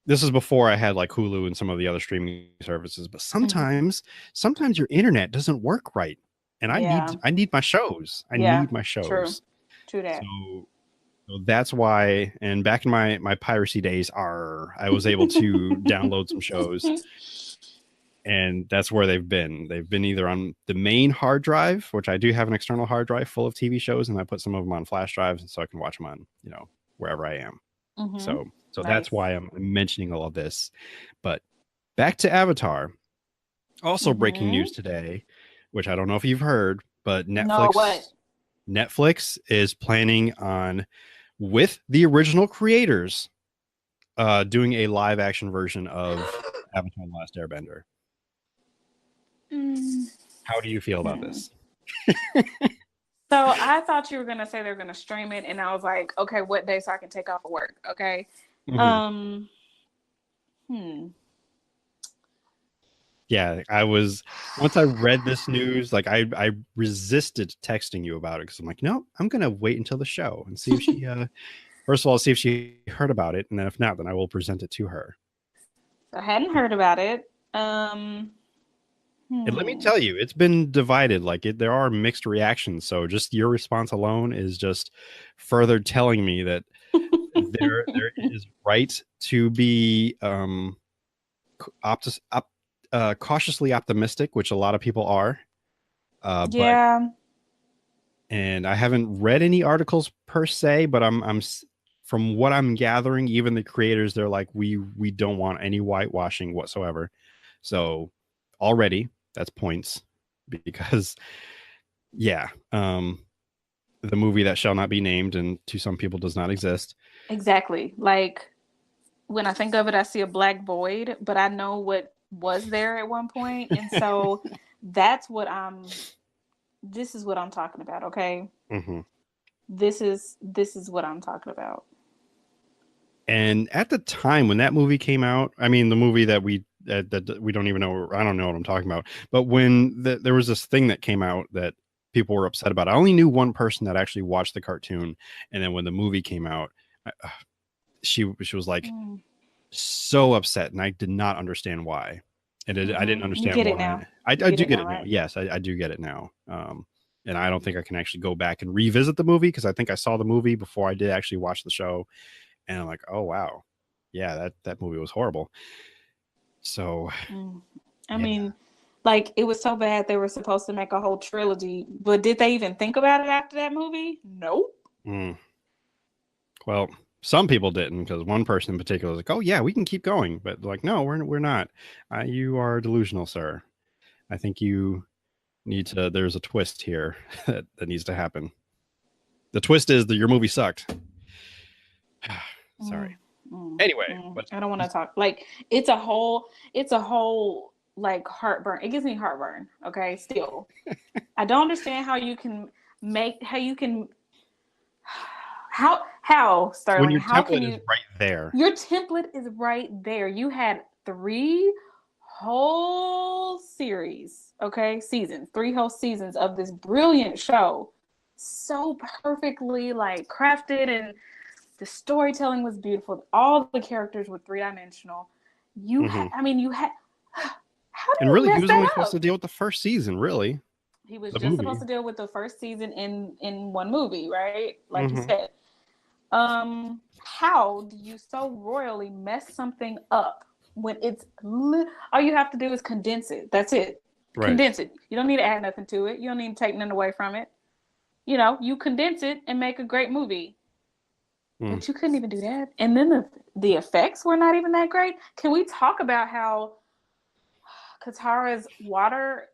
this is before I had like Hulu and some of the other streaming services, but sometimes your internet doesn't work right, and I need my shows. I need my shows. True that. So that's why. And back in my piracy days, I was able to download some shows, and that's where they've been. They've been either on the main hard drive, which I do have an external hard drive full of TV shows, and I put some of them on flash drives, so I can watch them on wherever I am. Mm-hmm. So Nice. That's why I'm mentioning all of this. But back to Avatar. Also breaking news today, which I don't know if you've heard, but Netflix is planning on, with the original creators, doing a live action version of Avatar: The Last Airbender. How do you feel about this? So I thought you were going to say they're going to stream it, and I was like, okay, what day so I can take off of work? Okay. Mm-hmm. Yeah, once I read this news, like I resisted texting you about it because I'm like, no, I'm going to wait until the show and see if she, first of all, see if she heard about it. And then if not, then I will present it to her. I hadn't heard about it. And let me tell you, it's been divided. Like there are mixed reactions. So just your response alone is just further telling me that there is right to be cautiously optimistic, which a lot of people are. Yeah. And I haven't read any articles per se, but I'm from what I'm gathering, even the creators, they're like, we don't want any whitewashing whatsoever. So already that's points, because the movie that shall not be named and to some people does not exist. Exactly. Like when I think of it, I see a black void, but I know what was there at one point. And so this is what I'm talking about. Okay. Mm-hmm. This is what I'm talking about. And at the time when that movie came out, I mean, the movie that we don't even know, I don't know what I'm talking about, but when there was this thing that came out that people were upset about. I only knew one person that actually watched the cartoon, and then when the movie came out, she was like so upset, and I did not understand why. And I didn't understand why. It now. I do get it now. Right? Yes, I do get it now. And I don't think I can actually go back and revisit the movie, because I think I saw the movie before I did actually watch the show. And I'm like, oh, wow. Yeah, that movie was horrible. So, I mean, like, it was so bad they were supposed to make a whole trilogy, but did they even think about it after that movie? Nope. Well, some people didn't, because one person in particular was like, oh, yeah, we can keep going. But like, no, we're not. You are delusional, sir. I think you need to, there's a twist here that needs to happen. The twist is that your movie sucked. Sorry. Anyway, but I don't want to talk. Like, it's a whole like heartburn. It gives me heartburn. Okay, still, I don't understand how Sterling. When your template is right there. Your template is right there. You had 3 whole series. Okay, seasons. 3 whole seasons of this brilliant show, so perfectly like crafted and The storytelling was beautiful. All the characters were 3-dimensional. You had, how do you and really, mess he was that only up? supposed to deal with the first season, really. He was just supposed to deal with the first season in one movie, right? Like you said. How do you so royally mess something up when it's all you have to do is condense it? That's it. Right. Condense it. You don't need to add nothing to it. You don't need to take nothing away from it. You know, you condense it and make a great movie. But you couldn't even do that. And then the effects were not even that great. Can we talk about how Katara's water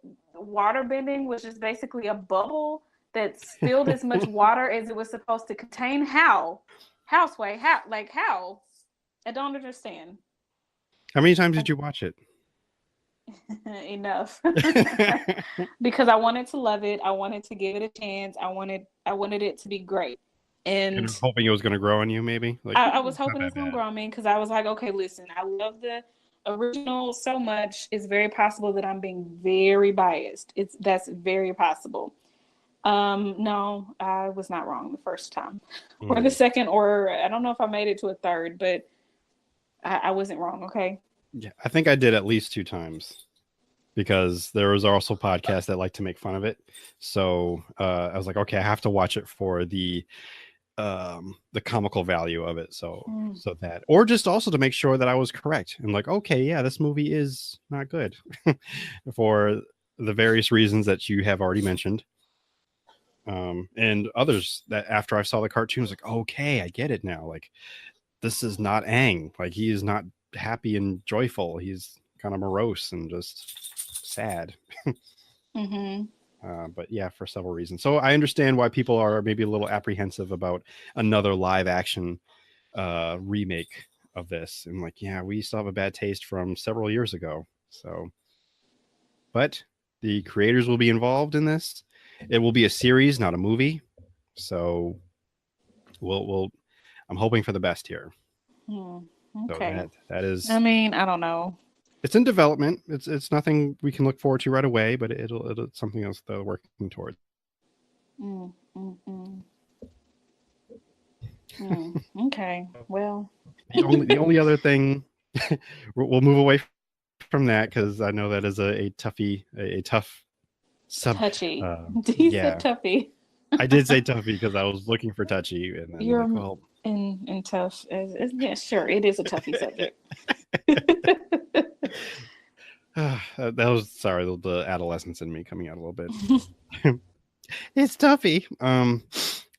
bending was just basically a bubble that spilled as much water as it was supposed to contain? How? Sway? How? I don't understand. How many times did you watch it? Enough. Because I wanted to love it. I wanted to give it a chance. I wanted it to be great. And hoping it was going to grow on you, maybe? Like, I was hoping it was going to grow on me because I was like, okay, listen, I love the original so much. It's very possible that I'm being very biased. That's very possible. No, I was not wrong the first time or the second, or I don't know if I made it to a third, but I wasn't wrong. Okay. Yeah, I think I did at least 2 times because there was also podcasts that like to make fun of it. So I was like, okay, I have to watch it for the comical value of it. So that, or just also to make sure that I was correct and like, okay, yeah, this movie is not good for the various reasons that you have already mentioned. And others that after I saw the cartoon, I was like, okay, I get it now. Like, this is not Aang. Like, he is not happy and joyful. He's kind of morose and just sad. But yeah, for several reasons. So I understand why people are maybe a little apprehensive about another live action remake of this. And like, yeah, we still have a bad taste from several years ago. So, but the creators will be involved in this. It will be a series, not a movie. So we'll I'm hoping for the best here. Okay. So that is, I mean, I don't know. It's in development. It's nothing we can look forward to right away, but it'll something else they're working towards. Okay. Well, the only other thing, we'll move away from that because I know that is a tough sub. Touchy. You said toughie. I did say toughie because I was looking for touchy, and then you're like, well, and tough. Yeah, sure, it is a toughie subject. That was the adolescence in me coming out a little bit. It's toughy.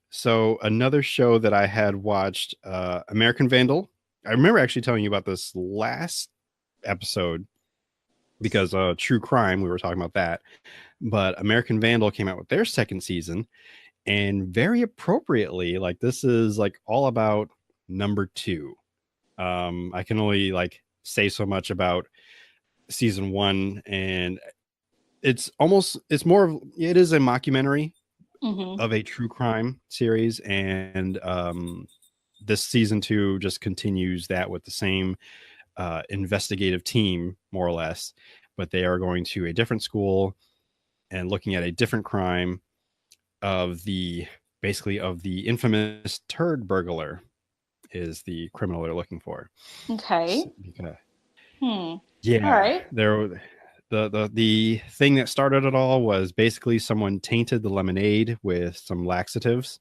So another show that I had watched, American Vandal. I remember actually telling you about this last episode because true crime, we were talking about that. But American Vandal came out with their second season, and very appropriately, like, this is like all about number 2. I can only like say so much about season 1, and it is a mockumentary of a true crime series, and this season 2 just continues that with the same investigative team, more or less, but they are going to a different school and looking at a different crime of the infamous turd burglar is the criminal they're looking for. Okay. Yeah. All right. The thing that started it all was basically someone tainted the lemonade with some laxatives,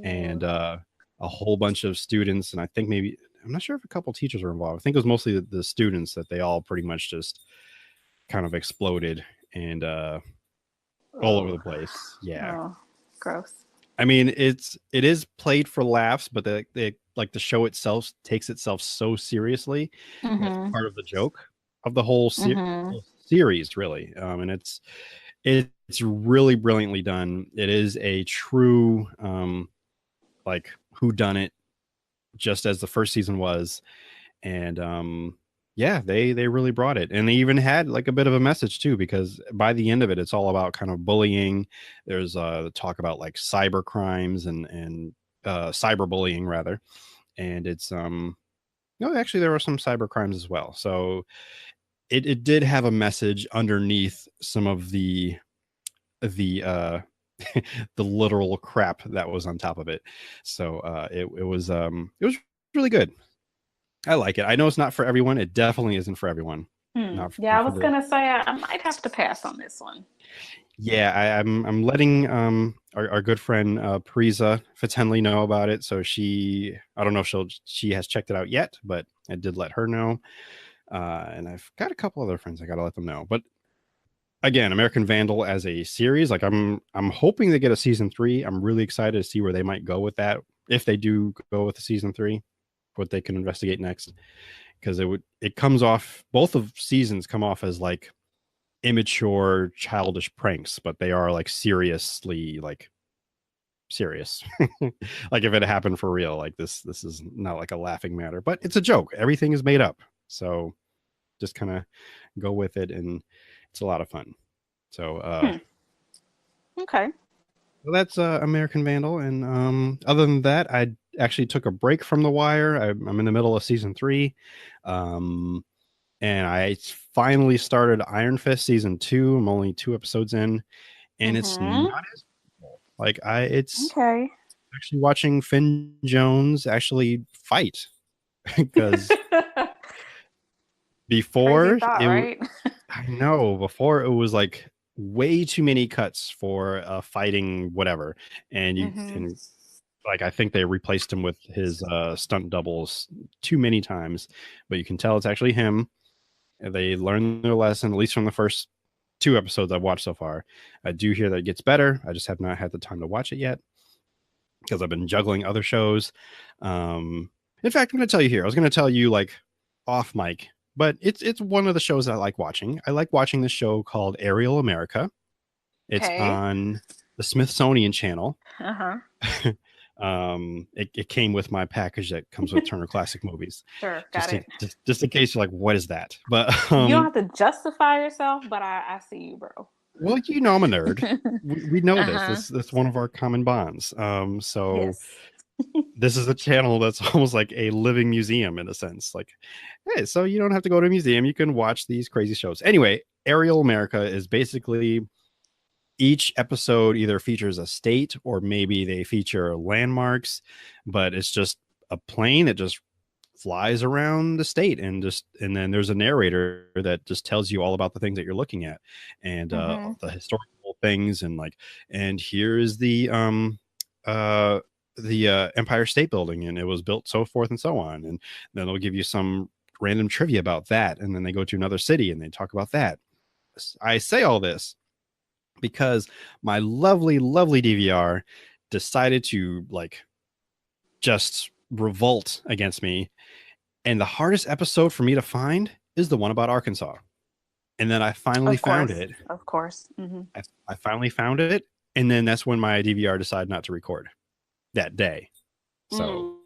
and a whole bunch of students, and I think maybe, I'm not sure if a couple teachers were involved. I think it was mostly the students, that they all pretty much just kind of exploded and all over the place. Yeah. Oh, gross. I mean, it is played for laughs, but they like, the show itself takes itself so seriously. That's part of the joke of the whole series, really. And it's really brilliantly done. It is a true like whodunit, just as the first season was. And yeah, they really brought it, and they even had like a bit of a message too, because by the end of it, it's all about kind of bullying. There's talk about like cyber crimes and cyberbullying rather, and it's no, actually there were some cyber crimes as well. So it did have a message underneath some of the the literal crap that was on top of it. So it was really good. I like it. I know it's not for everyone. It definitely isn't for everyone. Not Yeah, I for was gonna say I might have to pass on this one. Yeah, I'm letting our good friend Parisa Fitzhenley know about it. So I don't know if she has checked it out yet, but I did let her know. And I've got a couple other friends I gotta let them know. But again, American Vandal as a series, like I'm hoping they get a season 3. I'm really excited to see where they might go with that. If they do go with the season 3, what they can investigate next. Because it comes off, both of seasons come off as like immature, childish pranks, but they are like seriously like serious. Like if it happened for real, like this is not like a laughing matter, but it's a joke. Everything is made up. So just kind of go with it, and it's a lot of fun. So Okay. well, that's American Vandal, and other than that, I actually took a break from The Wire. I'm in the middle of season 3, and I finally started Iron Fist season 2. I'm only 2 episodes in, and it's not as cool. Like it's okay. actually watching Finn Jones actually fight because before Thought, right? I know before it was like way too many cuts for fighting whatever, and and like I think they replaced him with his stunt doubles too many times, but you can tell it's actually him. They learned their lesson, at least from the first 2 episodes I've watched so far. I do hear that it gets better. I just have not had the time to watch it yet because I've been juggling other shows. In fact, I'm going to tell you here. I was going to tell you like off mic, but it's one of the shows I like watching. I like watching this show called Aerial America. It's on the Smithsonian Channel. It came with my package that comes with Turner Classic Movies. Sure, got it. Just in case you're like, what is that? But you don't have to justify yourself, but I see you, bro. Well, you know I'm a nerd. we know this. That's one of our common bonds. So yes. This is a channel that's almost like a living museum in a sense. Like, hey, so you don't have to go to a museum. You can watch these crazy shows. Anyway, Aerial America is basically each episode either features a state or maybe they feature landmarks, but it's just a plane that just flies around the state and then there's a narrator that just tells you all about the things that you're looking at and the historical things and here's the Empire State Building and it was built so forth and so on, and then they'll give you some random trivia about that, and then they go to another city and they talk about that. I say all this because my lovely DVR decided to just revolt against me, and the hardest episode for me to find is the one about Arkansas. And then I finally found it. Of course. I finally found it, and then that's when my DVR decided not to record that day. So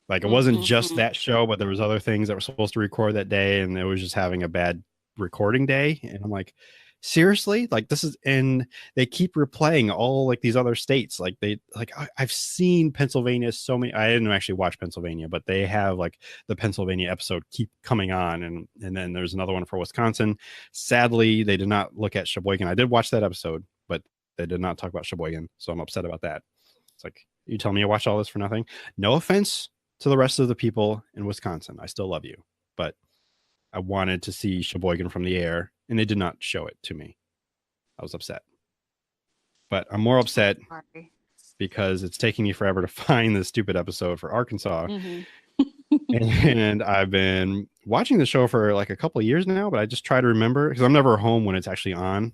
it wasn't just that show, but there was other things that were supposed to record that day, and it was just having a bad recording day. And I'm like, seriously? And they keep replaying all these other states. I've seen Pennsylvania so many. I didn't actually watch Pennsylvania, but they have the Pennsylvania episode keep coming on, and then there's another one for Wisconsin. Sadly, they did not look at Sheboygan. I did watch that episode, but they did not talk about Sheboygan, so I'm upset about that. It's like, you tell me I watched all this for nothing. No offense to the rest of the people in Wisconsin. I still love you, but I wanted to see Sheboygan from the air, and they did not show it to me. I was upset. But I'm more upset because it's taking me forever to find this stupid episode for Arkansas. And I've been watching the show for a couple of years now, but I just try to remember because I'm never home when it's actually on.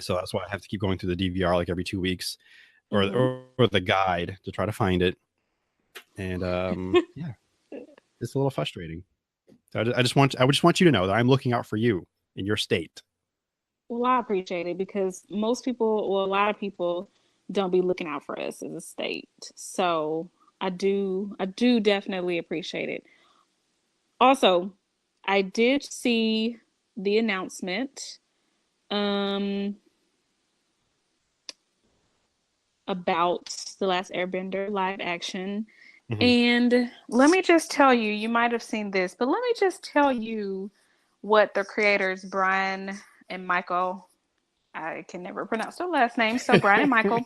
So that's why I have to keep going through the DVR every 2 weeks or the guide to try to find it. And yeah, it's a little frustrating. So I just want you to know that I'm looking out for you in your state. Well, I appreciate it because a lot of people don't be looking out for us as a state. So I do definitely appreciate it. Also, I did see the announcement about The Last Airbender live action. And let me just tell you, you might have seen this, but let me just tell you what the creators, Brian and Michael I can never pronounce their last name. So Brian and Michael,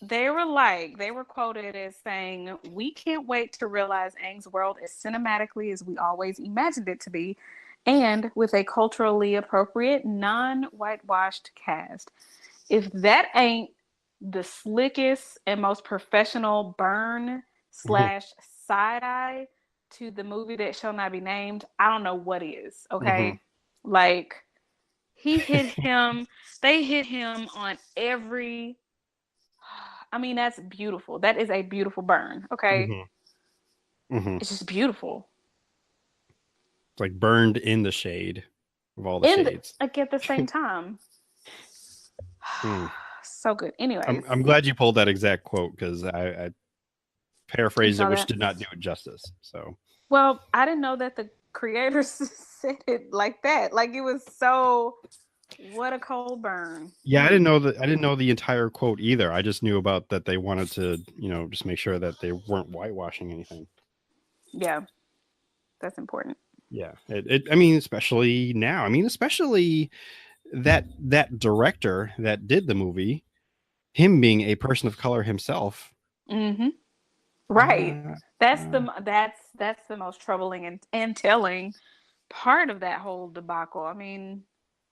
they were quoted as saying, "We can't wait to realize Aang's world as cinematically as we always imagined it to be, and with a culturally appropriate, non-whitewashed cast. If that ain't the slickest and most professional burn / side eye to the movie that shall not be named, I don't know what is." Okay, like he hit him. They hit him on every. I mean, that's beautiful. That is a beautiful burn. Okay, it's just beautiful. It's like burned in the shade of all the shades. Like at the same time. So good. Anyway, I'm glad you pulled that exact quote because I paraphrased it, which did not do it justice. So, well, I didn't know that the creators said it like that. Like it was so. What a cold burn. Yeah, I didn't know the entire quote either. I just knew about that they wanted to, just make sure that they weren't whitewashing anything. Yeah, that's important. Yeah, I mean, especially now. I mean, especially that director that did the movie, him being a person of color himself. Right. That's the most troubling and telling part of that whole debacle. I mean,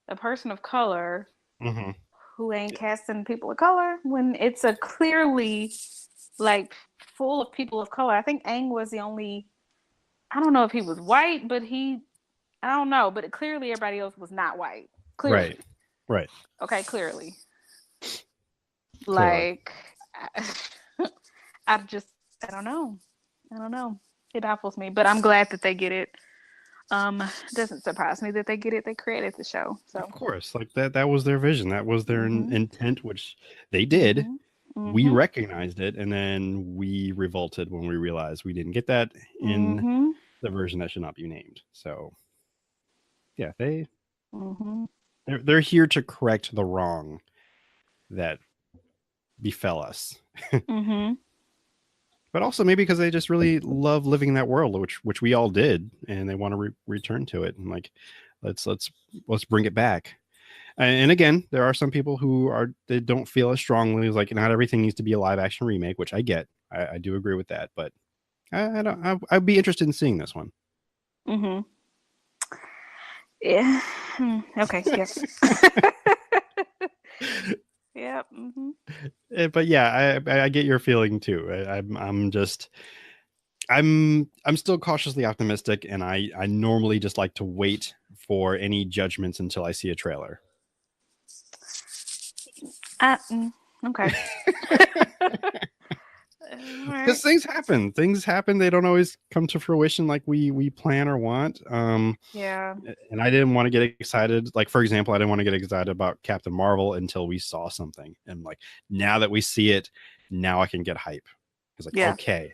a person of color who ain't casting people of color when it's a clearly like full of people of color. I think Aang was the only. I don't know if he was white, but I don't know, but clearly everybody else was not white. Clearly. Right. Okay, clearly. Like, I don't know. It baffles me, but I'm glad that they get it. It doesn't surprise me that they get it. They created the show. So of course, like that was their vision. That was their intent, which they did. We recognized it, and then we revolted when we realized we didn't get that in the version that should not be named. So, yeah, they're here to correct the wrong that befell us. But also maybe because they just really love living in that world, which we all did, and they want to return to it. And like, let's bring it back. And again, there are some people they don't feel as strongly as like not everything needs to be a live action remake, which I get. I do agree with that, but I'd be interested in seeing this one. Yeah. Okay. Yes. Yep. But yeah, I get your feeling too. I'm still cautiously optimistic, and I normally just like to wait for any judgments until I see a trailer. Okay. Because things happen. They don't always come to fruition like we plan or want. Yeah. And I didn't want to get excited. Like, for example, I didn't want to get excited about Captain Marvel until we saw something. And like, now that we see it, now I can get hype. It's like, okay,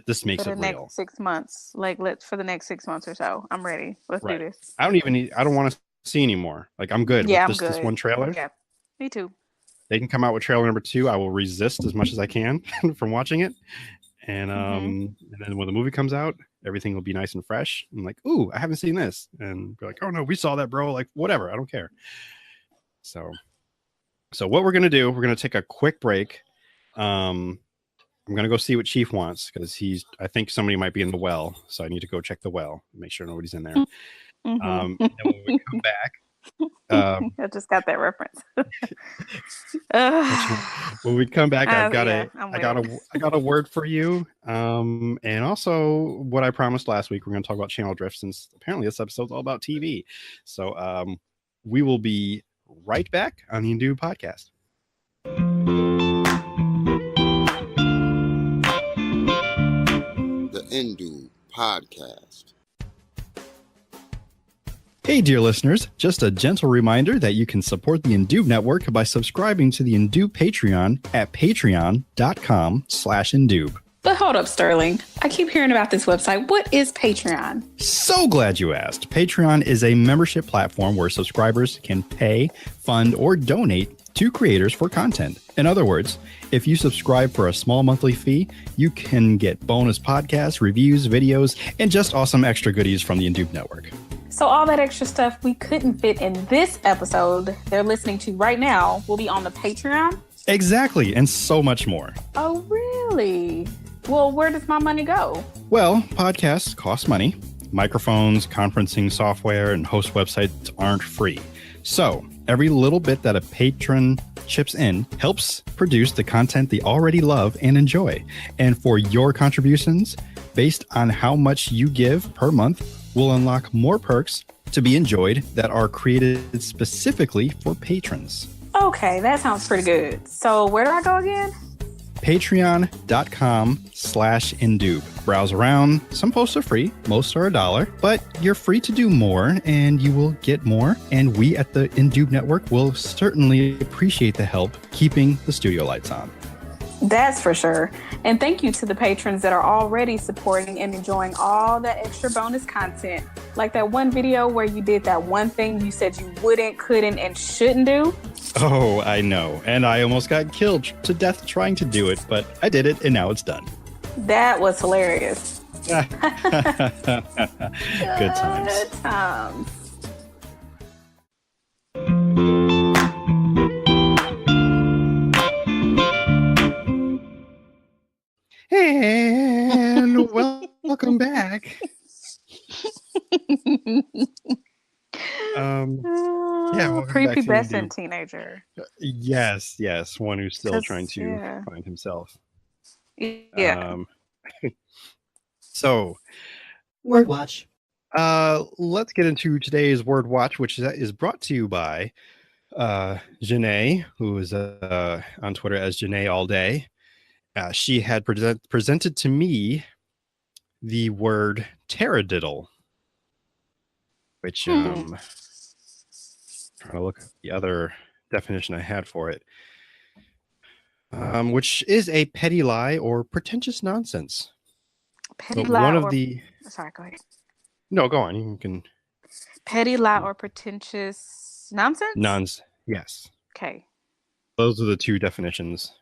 this makes it real. Next 6 months, for the next 6 months or so, I'm ready. Let's do this. I don't want to see anymore. Like, I'm good with this one trailer. Yeah, me too. They can come out with trailer number 2. I will resist as much as I can from watching it. And and then when the movie comes out, everything will be nice and fresh. I'm like, ooh, I haven't seen this. And be like, oh no, we saw that, bro. Like, whatever, I don't care. So what we're gonna do, we're gonna take a quick break. I'm gonna go see what Chief wants because I think somebody might be in the well. So I need to go check the well, make sure nobody's in there. And when we come back. I just got that reference. When we come back, I got a word for you. And also what I promised last week, we're going to talk about channel drift since apparently this episode's all about TV. So we will be right back on the Indu podcast. The Indu podcast. Hey, dear listeners, just a gentle reminder that you can support the Indube Network by subscribing to the Indube Patreon at patreon.com/Indube. But hold up, Sterling. I keep hearing about this website. What is Patreon? So glad you asked. Patreon is a membership platform where subscribers can pay, fund, or donate to creators for content. In other words, if you subscribe for a small monthly fee, you can get bonus podcasts, reviews, videos, and just awesome extra goodies from the Indube Network. So all that extra stuff we couldn't fit in this episode they're listening to right now will be on the Patreon? Exactly, and so much more. Oh, really? Well, where does my money go? Well, podcasts cost money. Microphones, conferencing software, and host websites aren't free. So every little bit that a patron chips in helps produce the content they already love and enjoy. And for your contributions, based on how much you give per month, we'll unlock more perks to be enjoyed that are created specifically for patrons. Okay, that sounds pretty good. So where do I go again? Patreon.com/Indoob. Browse around. Some posts are free. Most are $1, but you're free to do more and you will get more. And we at the Indoob Network will certainly appreciate the help keeping the studio lights on. That's for sure. And thank you to the patrons that are already supporting and enjoying all that extra bonus content. Like that one video where you did that one thing you said you wouldn't, couldn't, and shouldn't do. Oh, I know. And I almost got killed to death trying to do it, but I did it and now it's done. That was hilarious. Good times. Good times. And welcome back. Prepubescent teenager. Yes, one who's still trying to find himself. Yeah. So, Word Watch. let's get into today's Word Watch, which is brought to you by Janae, who is on Twitter as Janae all day. She had presented to me the word taradiddle, which trying to look at the other definition I had for it, which is a petty lie or pretentious nonsense. Petty But lie sorry, go ahead. No, go on. You can. Petty lie or pretentious nonsense? Yes. Okay. Those are the two definitions.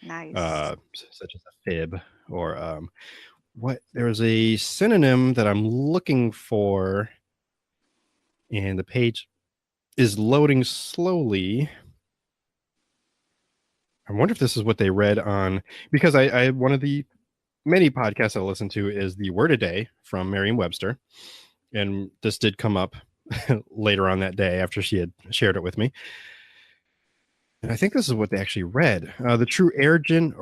Nice. Such as a fib or there's a synonym that I'm looking for, and the page is loading slowly. I wonder if this is what they read on, because I one of the many podcasts I listen to is the Word a Day from Merriam-Webster, and this did come up later on that day after she had shared it with me. And I think this is what they actually read. The true origin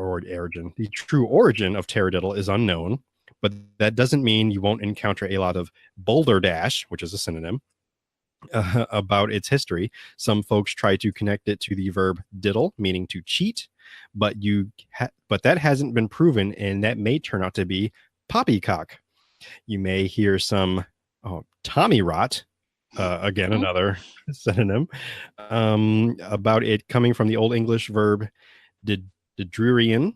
of taradiddle is unknown, but that doesn't mean you won't encounter a lot of boulderdash, which is a synonym, about its history. Some folks try to connect it to the verb diddle, meaning to cheat, but that hasn't been proven, and that may turn out to be poppycock. You may hear some Tommy rot. Again, another synonym, about it coming from the Old English verb didrian,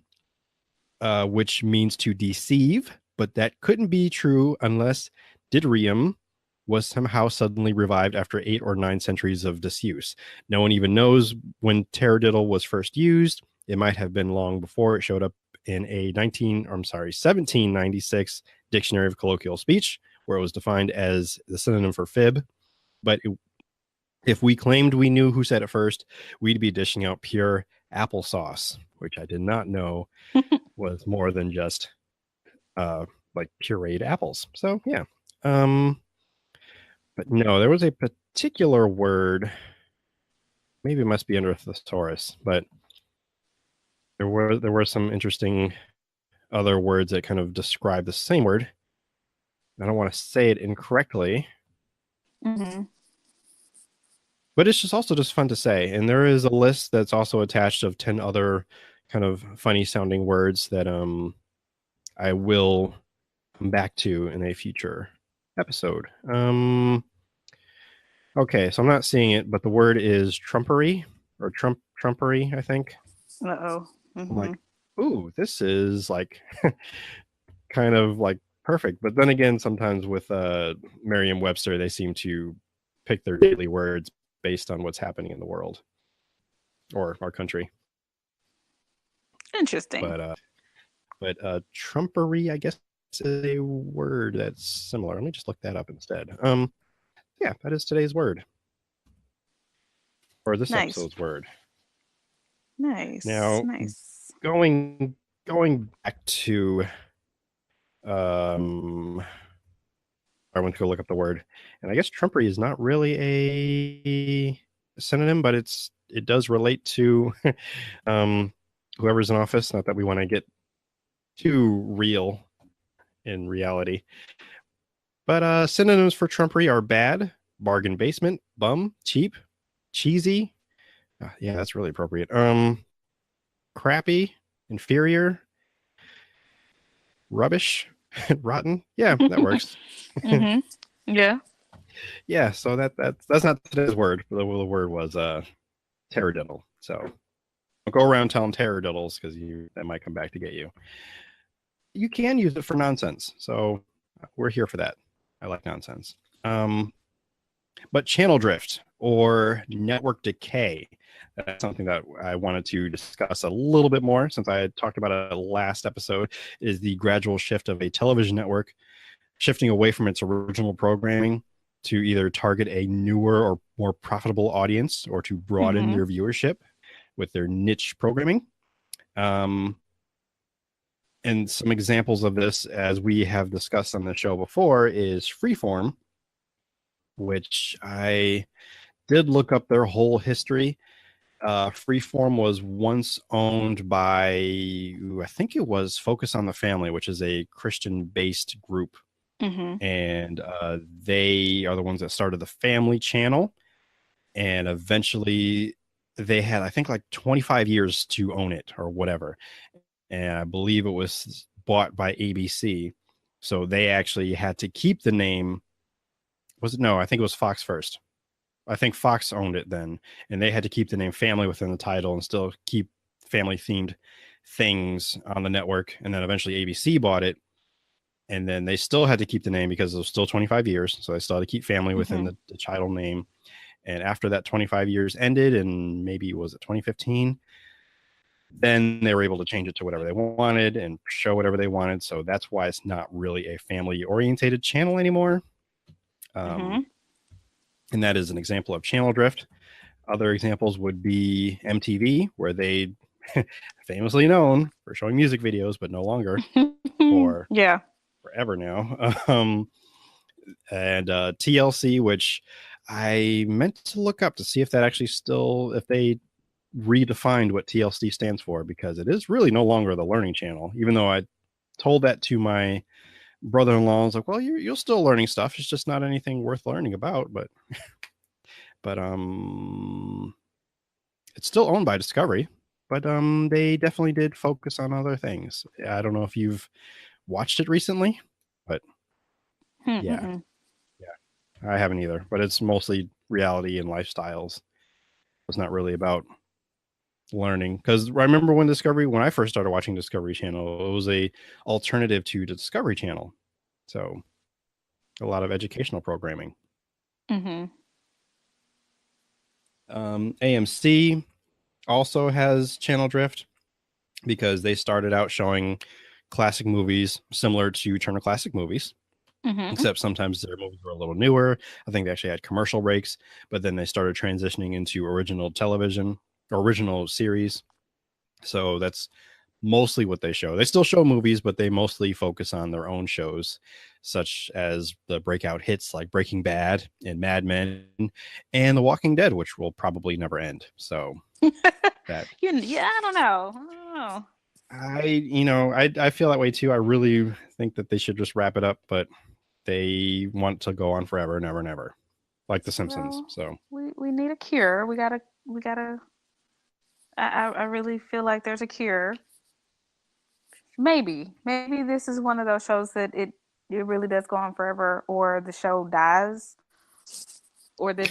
which means to deceive, but that couldn't be true unless didrium was somehow suddenly revived after 8 or 9 centuries of disuse. No one even knows when taradiddle was first used. It might have been long before it showed up in a 1796 Dictionary of Colloquial Speech, where it was defined as the synonym for fib. But if we claimed we knew who said it first, we'd be dishing out pure applesauce, which I did not know was more than just like pureed apples. So yeah. But no, there was a particular word. Maybe it must be under a thesaurus, but there were some interesting other words that kind of describe the same word. I don't want to say it incorrectly. Mm-hmm. But it's just also just fun to say. And there is a list that's also attached of 10 other kind of funny sounding words that I will come back to in a future episode. Okay, so I'm not seeing it, but the word is trumpery or trumpery, I think. Uh-oh. Mm-hmm. I'm like, ooh, this is like kind of like perfect. But then again, sometimes with Merriam-Webster, they seem to pick their daily words based on what's happening in the world or our country. Interesting. But trumpery, I guess, is a word that's similar. Let me just look that up instead. yeah, that is today's word. Or this Nice. episode's word. Nice. Now, Nice. going back to I went to go look up the word, and I guess trumpery is not really a synonym, but it does relate to whoever's in office. Not that we want to get too real in reality, but synonyms for trumpery are bad, bargain basement, bum, cheap, cheesy. Yeah, that's really appropriate. Crappy, inferior, rubbish, rotten. Yeah, that works. Yeah. Yeah, so that's not today's word. The word was taradiddle. So don't go around telling taradiddles because that might come back to get you. You can use it for nonsense, so we're here for that. I like nonsense. But channel drift or network decay, that's something that I wanted to discuss a little bit more since I had talked about it last episode, is the gradual shift of a television network shifting away from its original programming to either target a newer or more profitable audience or to broaden their viewership with their niche programming. And some examples of this, as we have discussed on the show before, is Freeform, which I did look up their whole history. Freeform was once owned by, I think it was Focus on the Family, which is a Christian-based group. And they are the ones that started the Family Channel. And eventually they had, I think, like 25 years to own it or whatever. And I believe it was bought by ABC. So they actually had to keep the name. Was it? No, I think it was Fox first. I think Fox owned it then, and they had to keep the name Family within the title and still keep family themed things on the network. And then eventually ABC bought it, and then they still had to keep the name because it was still 25 years. So they still had to keep Family within the title name. And after that 25 years ended, and maybe was it 2015, then they were able to change it to whatever they wanted and show whatever they wanted. So that's why it's not really a family orientated channel anymore. And that is an example of channel drift. Other examples would be MTV, where they famously known for showing music videos, but no longer for forever now. And TLC, which I meant to look up to see if that actually still, if they redefined what TLC stands for, because it is really no longer the Learning Channel, even though I told that to my brother-in-law. I was like, well, you're still learning stuff. It's just not anything worth learning about, but it's still owned by Discovery, but they definitely did focus on other things. I don't know if you've watched it recently, but yeah, I haven't either, but it's mostly reality and lifestyles. It's not really about learning, because I remember when I first started watching Discovery Channel, it was a alternative to the Discovery Channel, so a lot of educational programming. AMC also has channel drift because they started out showing classic movies similar to Turner Classic Movies, except sometimes their movies were a little newer. I think they actually had commercial breaks, but then they started transitioning into original television, original series. So that's mostly what they show. They still show movies, but they mostly focus on their own shows, such as the breakout hits like Breaking Bad and Mad Men and The Walking Dead, which will probably never end. So that I don't know. I feel that way too. I really think that they should just wrap it up, but they want to go on forever and ever and ever, like The Simpsons. Well, so we need a cure. We gotta. I really feel like there's a cure. Maybe this is one of those shows that it really does go on forever, or the show dies, or they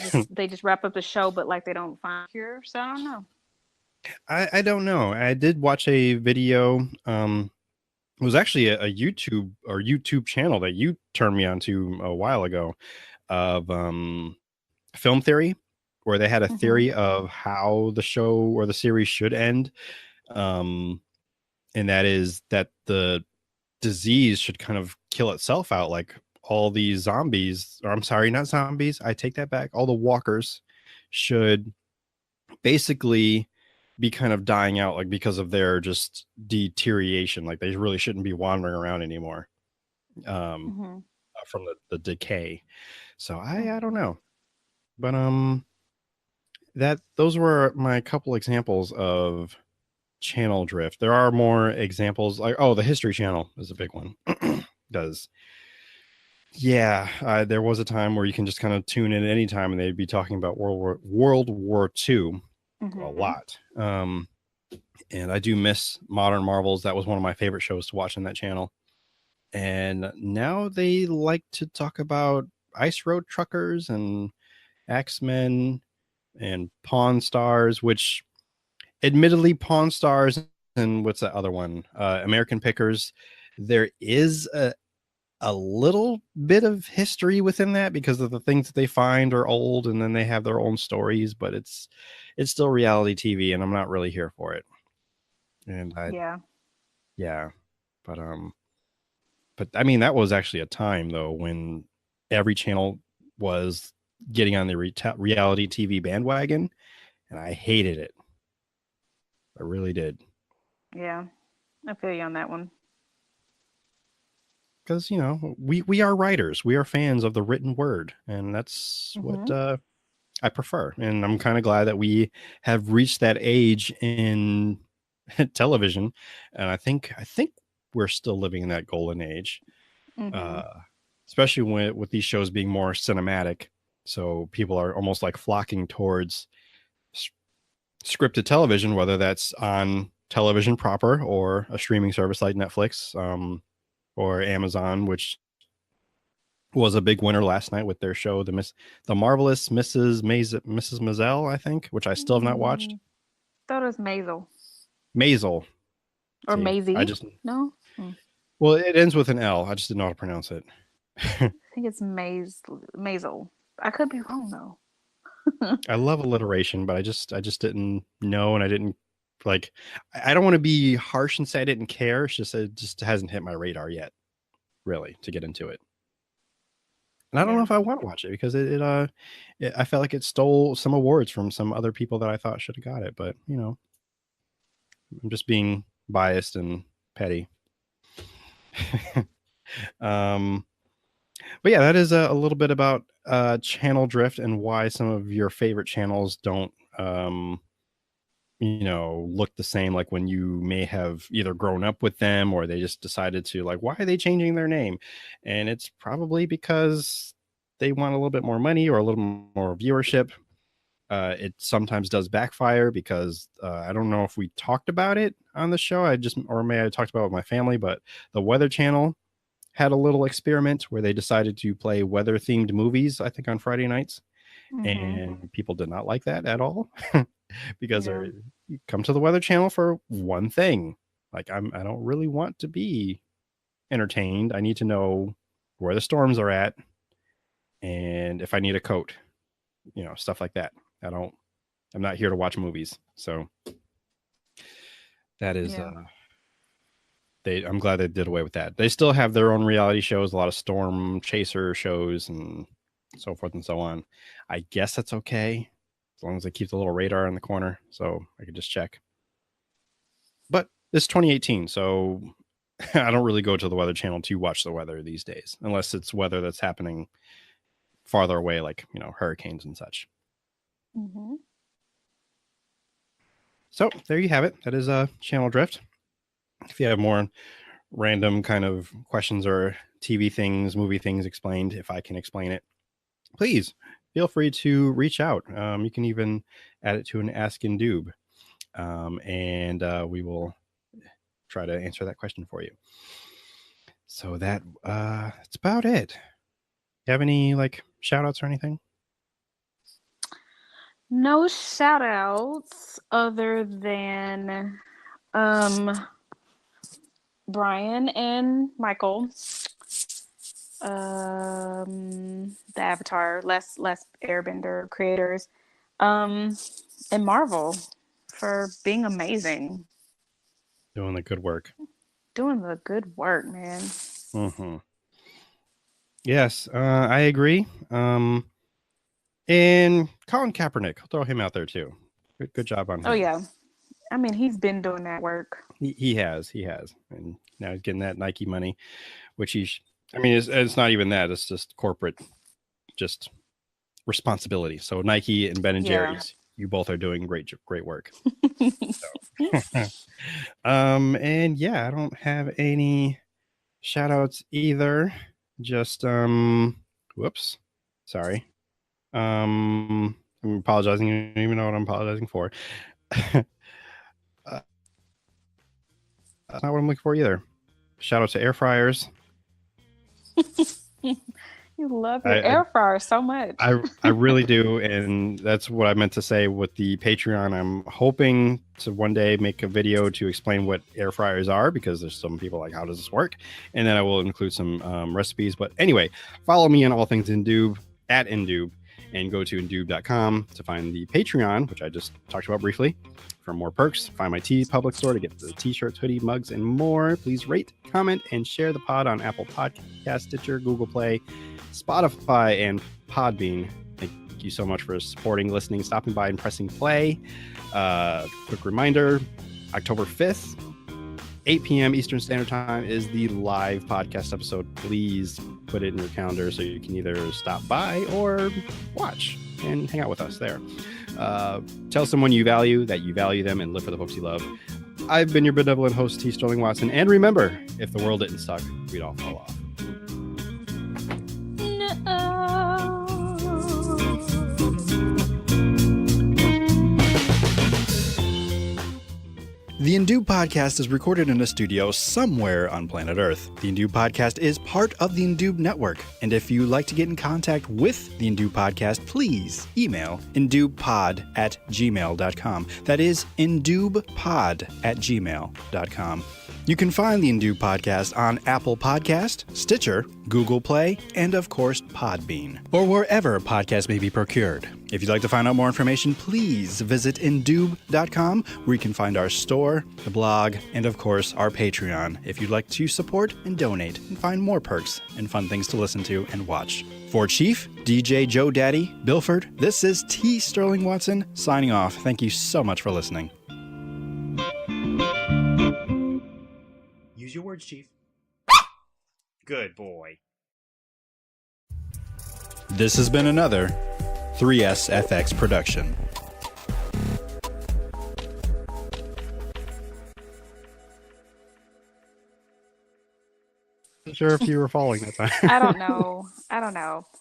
just wrap up the show, but like they don't find a cure. So I don't know. I don't know. I did watch a video. It was actually a YouTube channel that you turned me on to a while ago, of Film Theory, where they had a theory of how the show or the series should end. And that is that the disease should kind of kill itself out, like all these zombies, or I'm sorry, not zombies, I take that back, all the walkers should basically be kind of dying out, like because of their just deterioration. Like they really shouldn't be wandering around anymore from the decay. So I don't know, but those were my couple examples of channel drift. There are more examples, like the History Channel is a big one. Does there was a time where you can just kind of tune in at any time and they'd be talking about World War II a lot. And I do miss Modern Marvels. That was one of my favorite shows to watch on that channel. And now they like to talk about Ice Road Truckers and X-Men and Pawn Stars, which admittedly Pawn Stars and what's that other one? American Pickers. There is a little bit of history within that because of the things that they find are old and then they have their own stories, but it's still reality TV and I'm not really here for it. And but I mean, that was actually a time though when every channel was getting on the reality TV bandwagon, and I hated it. I really did. Yeah, I feel you on that one. Because we are writers, we are fans of the written word, and that's what I prefer. And I'm kind of glad that we have reached that age in television, and I think we're still living in that golden age, especially with these shows being more cinematic. So people are almost like flocking towards scripted television, whether that's on television proper or a streaming service like Netflix or Amazon, which was a big winner last night with their show, the Marvelous Mrs. Maisel, I think, which I still have not watched. Thought it was Maisel. Maisel. Or See, Maisie. No? Well, it ends with an L. I just didn't know how to pronounce it. I think it's Maisel. I could be wrong though. I love alliteration, but I just didn't know, and I didn't like. I don't want to be harsh and say I didn't care. It's just it just hasn't hit my radar yet, really, to get into it. And I don't know if I want to watch it because I felt like it stole some awards from some other people that I thought should have got it. But I'm just being biased and petty. But yeah, that is a little bit about channel drift and why some of your favorite channels don't look the same, like when you may have either grown up with them or they just decided to, like, why are they changing their name? And it's probably because they want a little bit more money or a little more viewership. It sometimes does backfire because I don't know if we talked about it on the show. Or may I talked about it with my family, but the Weather Channel had a little experiment where they decided to play weather themed movies, I think on Friday nights. And people did not like that at all because you come to the Weather Channel for one thing. Like I don't really want to be entertained. I need to know where the storms are at and if I need a coat, stuff like that. I'm not here to watch movies. So that is I'm glad they did away with that. They still have their own reality shows, a lot of storm chaser shows and so forth and so on. I guess that's okay as long as they keep the little radar in the corner so I can just check. But it's 2018, so I don't really go to the Weather Channel to watch the weather these days, unless it's weather that's happening farther away, like hurricanes and such. So there you have it. That is a channel drift. If you have more random kind of questions or TV things, movie things explained, if I can explain it, please feel free to reach out. You can even add it to an Ask in Doob, and we will try to answer that question for you. So that's about it. You have any shout outs or anything? No shout outs other than Brian and Michael, the Avatar, Last Airbender creators, and Marvel for being amazing. Doing the good work. Doing the good work, man. Yes, I agree. And Colin Kaepernick, I'll throw him out there too. Good job on him. Oh yeah, I mean he's been doing that work. He has, and now he's getting that Nike money, which I mean, it's not even that; it's just corporate, just responsibility. So Nike and Ben and Jerry's, you both are doing great work. And yeah, I don't have any shout outs either. Just whoops, sorry. I'm apologizing. I don't even know what I'm apologizing for. That's not what I'm looking for either. Shout out to air fryers. You love your air fryer so much. I really do, and that's what I meant to say with the Patreon. I'm hoping to one day make a video to explain what air fryers are, because there's some people like, how does this work? And then I will include some recipes. But anyway, follow me on all things Indoob at Indoob, and go to indoob.com to find the Patreon, which I just talked about briefly, for more perks. Find my public store to get the t-shirts, hoodie, mugs, and more. Please rate, comment, and share the pod on Apple Podcast, Stitcher, Google Play, Spotify, and Podbean. Thank you so much for supporting, listening, stopping by, and pressing play. Quick reminder, October 5th, 8 p.m. Eastern Standard Time is the live podcast episode. Please put it in your calendar so you can either stop by or watch and hang out with us there. Tell someone you value that you value them, and live for the folks you love. I've been your benevolent host, T. Sterling Watson. And remember, if the world didn't suck, we'd all fall off. The Indoob Podcast is recorded in a studio somewhere on planet Earth. The Indoob Podcast is part of the Indoob Network. And if you'd like to get in contact with the Indoob Podcast, please email indoobpod@gmail.com. That is indoobpod@gmail.com. You can find the Indoob Podcast on Apple Podcast, Stitcher, Google Play, and of course Podbean, or wherever podcasts may be procured. If you'd like to find out more information, please visit indoob.com, where you can find our store, the blog, and of course our Patreon, if you'd like to support and donate and find more perks and fun things to listen to and watch. For Chief, DJ Joe Daddy, Bilford, this is T. Sterling Watson signing off. Thank you so much for listening. Use your words, Chief. Good boy. This has been another 3SFX production. Not sure if you were following that time. I don't know.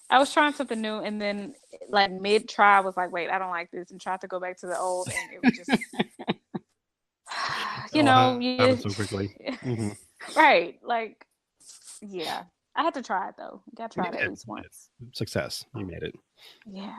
I was trying something new, and then like mid-try, I was like, wait, I don't like this, and tried to go back to the old, and it was just, So quickly. Mm-hmm. Right. Like, yeah. I had to try it, though. You got to try it at least once. Success. You made it. Yeah.